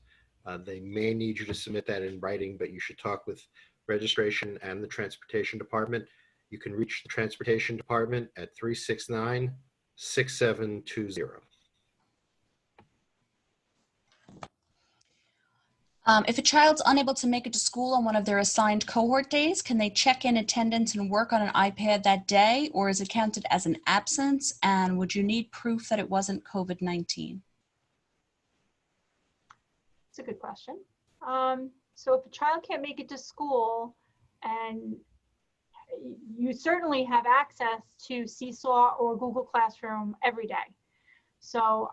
They may need you to submit that in writing, but you should talk with registration and the transportation department. You can reach the transportation department at 369-6720. If a child's unable to make it to school on one of their assigned cohort days, can they check in attendance and work on an iPad that day, or is it counted as an absence? And would you need proof that it wasn't COVID-19? It's a good question. So if a child can't make it to school, and you certainly have access to Seesaw or Google Classroom every day. So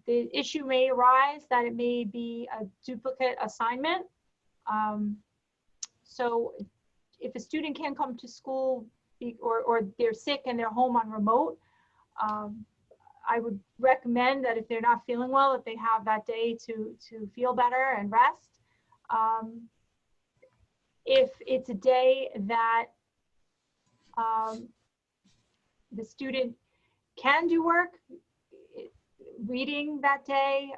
the issue may arise that it may be a duplicate assignment. So if a student can't come to school or they're sick and they're home on remote, I would recommend that if they're not feeling well, if they have that day to feel better and rest. If it's a day that the student can do work, reading that day,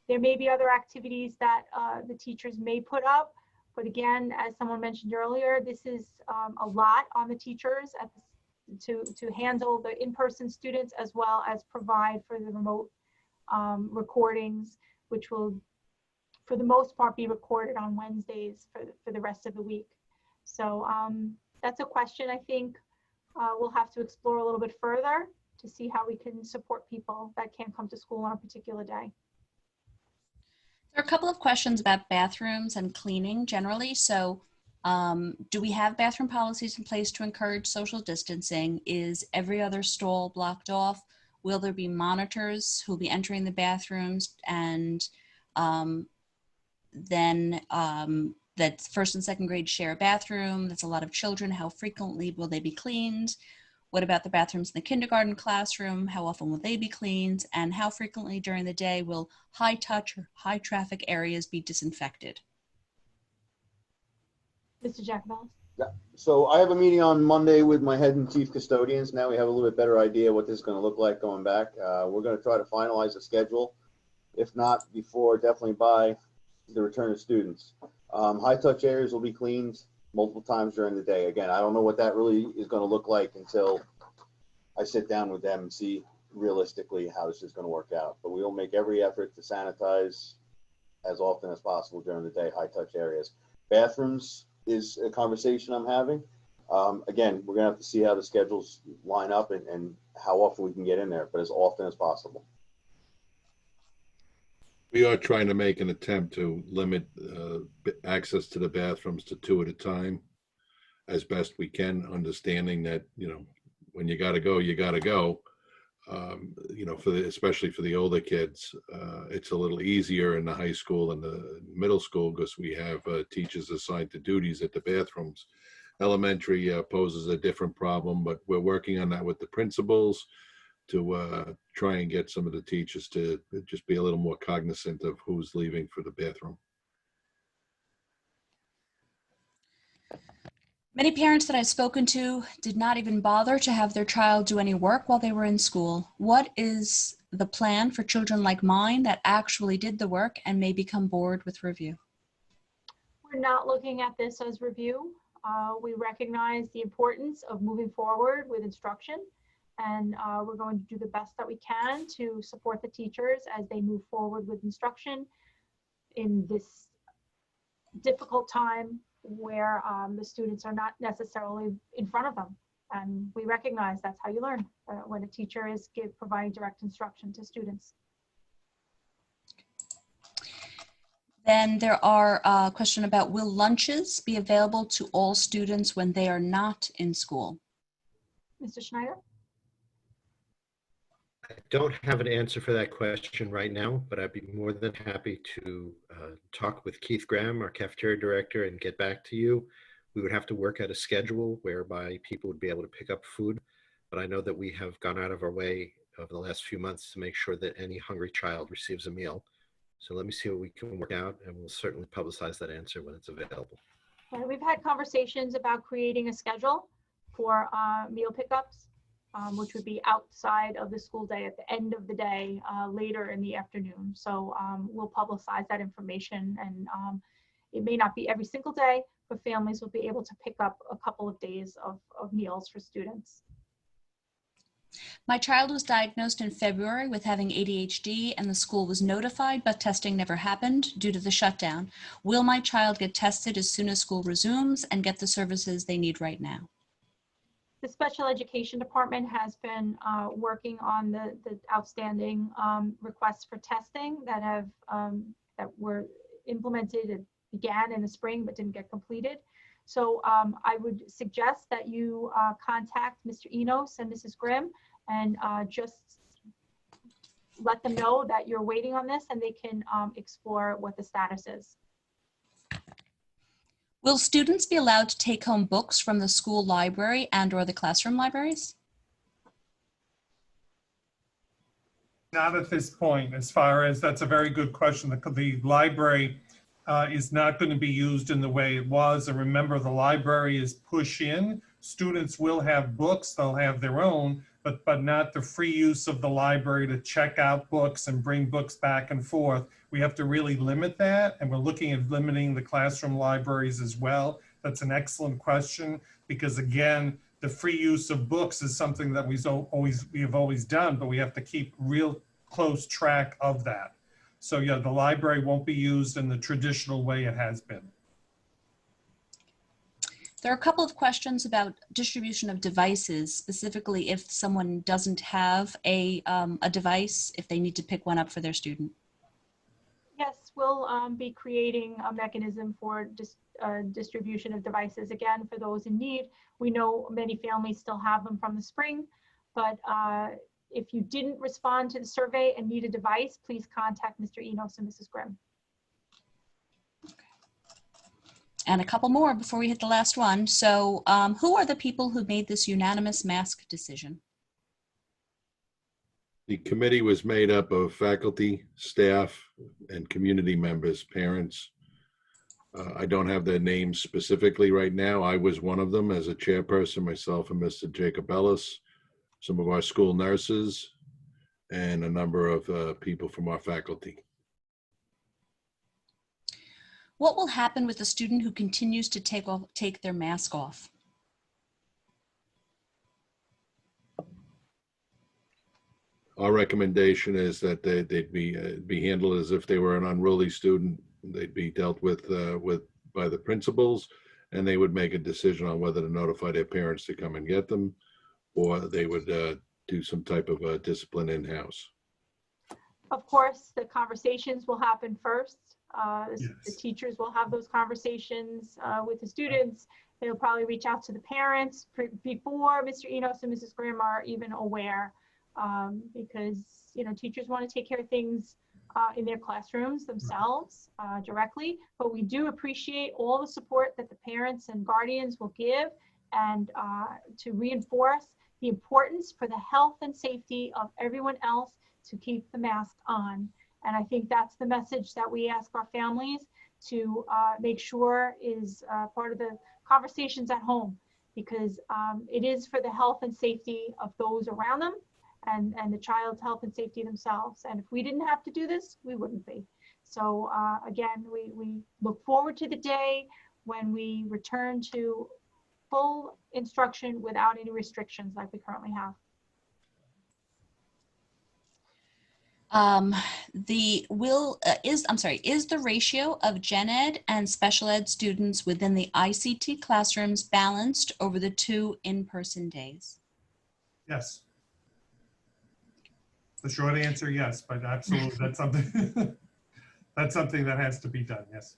there may be other activities that the teachers may put up. But again, as someone mentioned earlier, this is a lot on the teachers to handle the in-person students as well as provide for the remote recordings, which will, for the most part, be recorded on Wednesdays for the rest of the week. So that's a question I think we'll have to explore a little bit further to see how we can support people that can't come to school on a particular day. There are a couple of questions about bathrooms and cleaning generally. So do we have bathroom policies in place to encourage social distancing? Is every other stall blocked off? Will there be monitors who will be entering the bathrooms? And then that first and second grade share a bathroom. That's a lot of children. How frequently will they be cleaned? What about the bathrooms in the kindergarten classroom? How often will they be cleaned? And how frequently during the day will high touch or high traffic areas be disinfected? Mr. Jacobellis? Yeah. So I have a meeting on Monday with my head and chief custodians. Now we have a little bit better idea what this is going to look like going back. We're going to try to finalize the schedule. If not before, definitely by the return of students. High touch areas will be cleaned multiple times during the day. Again, I don't know what that really is going to look like until I sit down with them and see realistically how this is going to work out. But we will make every effort to sanitize as often as possible during the day, high touch areas. Bathrooms is a conversation I'm having. Again, we're going to have to see how the schedules line up and how often we can get in there, but as often as possible. We are trying to make an attempt to limit access to the bathrooms to 2 at a time as best we can, understanding that, you know, when you got to go, you got to go. You know, especially for the older kids, it's a little easier in the high school and the middle school because we have teachers assigned to duties at the bathrooms. Elementary poses a different problem, but we're working on that with the principals to try and get some of the teachers to just be a little more cognizant of who's leaving for the bathroom. Many parents that I've spoken to did not even bother to have their child do any work while they were in school. What is the plan for children like mine that actually did the work and may become bored with review? We're not looking at this as review. We recognize the importance of moving forward with instruction, and we're going to do the best that we can to support the teachers as they move forward with instruction in this difficult time where the students are not necessarily in front of them. And we recognize that's how you learn, when a teacher is providing direct instruction to students. Then there are a question about, will lunches be available to all students when they are not in school? Mr. Schneider? I don't have an answer for that question right now, but I'd be more than happy to talk with Keith Graham, our cafeteria director, and get back to you. We would have to work out a schedule whereby people would be able to pick up food, but I know that we have gone out of our way over the last few months to make sure that any hungry child receives a meal. So let me see what we can work out, and we'll certainly publicize that answer when it's available. We've had conversations about creating a schedule for meal pickups, which would be outside of the school day at the end of the day, later in the afternoon. So we'll publicize that information, and it may not be every single day, but families will be able to pick up a couple of days of meals for students. My child was diagnosed in February with having ADHD, and the school was notified, but testing never happened due to the shutdown. Will my child get tested as soon as school resumes and get the services they need right now? The special education department has been working on the outstanding requests for testing that have that were implemented and began in the spring but didn't get completed. So I would suggest that you contact Mr. Enos and Mrs. Grimm and just let them know that you're waiting on this, and they can explore what the status is. Will students be allowed to take home books from the school library and/or the classroom libraries? Not at this point, as far as, that's a very good question. The library is not going to be used in the way it was. And remember, the library is push in. Students will have books, they'll have their own, but not the free use of the library to check out books and bring books back and forth. We have to really limit that, and we're looking at limiting the classroom libraries as well. That's an excellent question, because again, the free use of books is something that we have always done, but we have to keep real close track of that. So yeah, the library won't be used in the traditional way it has been. There are a couple of questions about distribution of devices, specifically if someone doesn't have a device, if they need to pick one up for their student. Yes, we'll be creating a mechanism for distribution of devices, again, for those in need. We know many families still have them from the spring, but if you didn't respond to the survey and need a device, please contact Mr. Enos and Mrs. Grimm. And a couple more before we hit the last one. So who are the people who made this unanimous mask decision? The committee was made up of faculty, staff, and community members, parents. I don't have their names specifically right now. I was one of them as a chairperson, myself and Mr. Jacob Ellis, some of our school nurses, and a number of people from our faculty. What will happen with a student who continues to take their mask off? Our recommendation is that they'd be handled as if they were an unruly student. They'd be dealt with by the principals, and they would make a decision on whether to notify their parents to come and get them, or they would do some type of discipline in-house. Of course, the conversations will happen first. Yes. The teachers will have those conversations with the students. They'll probably reach out to the parents before Mr. Enos and Mrs. Grimm are even aware, because teachers want to take care of things in their classrooms themselves directly. But we do appreciate all the support that the parents and guardians will give, and to reinforce the importance for the health and safety of everyone else to keep the mask on. And I think that's the message that we ask our families to make sure is part of the conversations at home, because it is for the health and safety of those around them and the child's health and safety themselves. And if we didn't have to do this, we wouldn't be. So again, we look forward to the day when we return to full instruction without any restrictions like we currently have. Is the ratio of gen ed and special ed students within the ICT classrooms balanced over the 2 in-person days? Yes. The short answer, yes, but absolutely, that's something, that's something that has to be done, yes.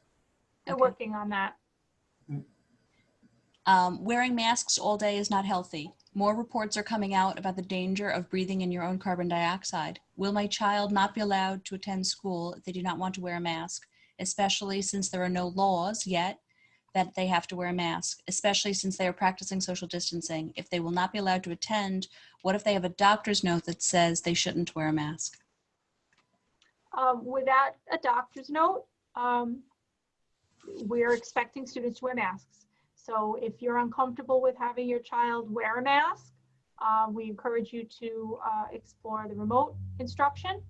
We're Okay. working on that. Wearing masks all day is not healthy. More reports are coming out about the danger of breathing in your own carbon dioxide. Will my child not be allowed to attend school if they do not want to wear a mask, especially since there are no laws yet that they have to wear a mask, especially since they are practicing social distancing? If they will not be allowed to attend, what if they have a doctor's note that says they shouldn't wear a mask? Without a doctor's note, we're expecting students to wear masks. So if you're uncomfortable with having your child wear a mask, we encourage you to explore the remote instruction.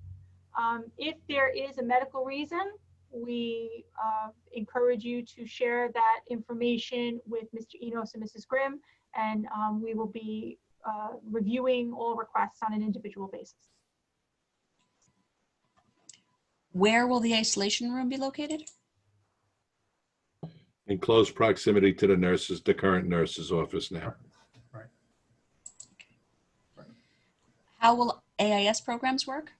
If there is a medical reason, we encourage you to share that information with Mr. Enos and Mrs. Grimm, and we will be reviewing all requests on an individual basis. Where will the isolation room be located? In close proximity to the current nurse's office now. How will AIS programs work?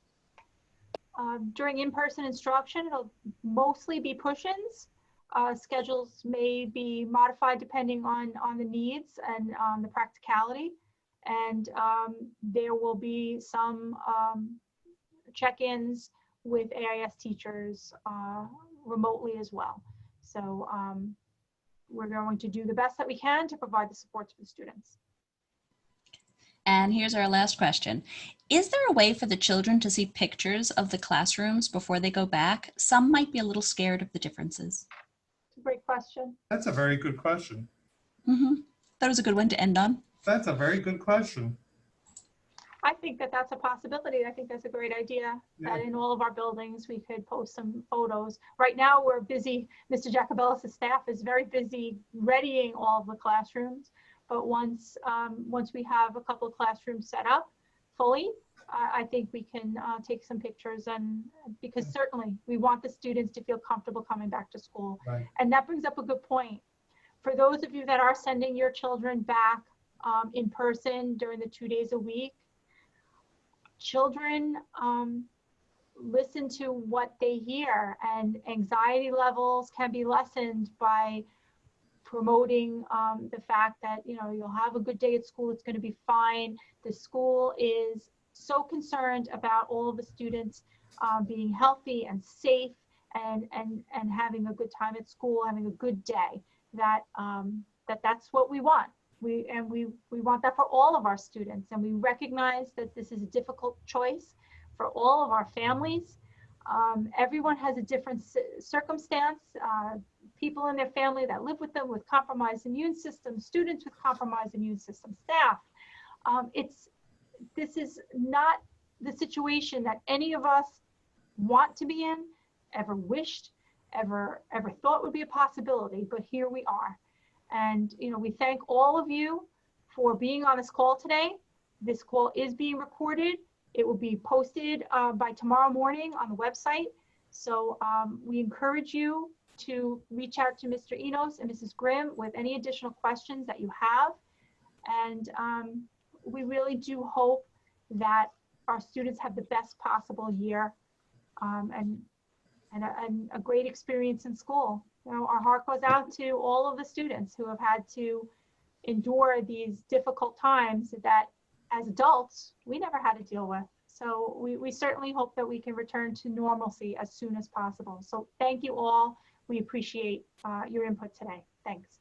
During in-person instruction, it'll mostly be push-ins. Schedules may be modified depending on the needs and the practicality. And there will be some check-ins with AIS teachers remotely as well. So we're going to do the best that we can to provide the support to the students. And here's our last question. Is there a way for the children to see pictures of the classrooms before they go back? Some might be a little scared of the differences. It's a great question. That's a very good question. That was a good one to end on. That's a very good question. I think that that's a possibility. I think that's a great idea, that in all of our buildings, we could post some photos. Right now, we're busy. Mr. Jacobellis' staff is very busy readying all of the classrooms. But once we have a couple of classrooms set up fully, I think we can take some pictures, and because certainly we want the students to feel comfortable coming back to school. Right. And that brings up a good point. For those of you that are sending your children back in person during the 2 days a week, children listen to what they hear, and anxiety levels can be lessened by promoting the fact that, you know, you'll have a good day at school, it's going to be fine. The school is so concerned about all of the students being healthy and safe and having a good time at school, having a good day, that that's what we want. We want that for all of our students, and we recognize that this is a difficult choice for all of our families. Everyone has a different circumstance. People in their family that live with them with compromised immune systems, students with compromised immune system, staff. This is not the situation that any of us want to be in, ever wished, ever thought would be a possibility, but here we are. And, you know, we thank all of you for being on this call today. This call is being recorded. It will be posted by tomorrow morning on the website. So we encourage you to reach out to Mr. Enos and Mrs. Grimm with any additional questions that you have. And we really do hope that our students have the best possible year and a great experience in school. You know, our heart goes out to all of the students who have had to endure these difficult times that as adults, we never had to deal with. So we certainly hope that we can return to normalcy as soon as possible. So thank you all. We appreciate your input today. Thanks.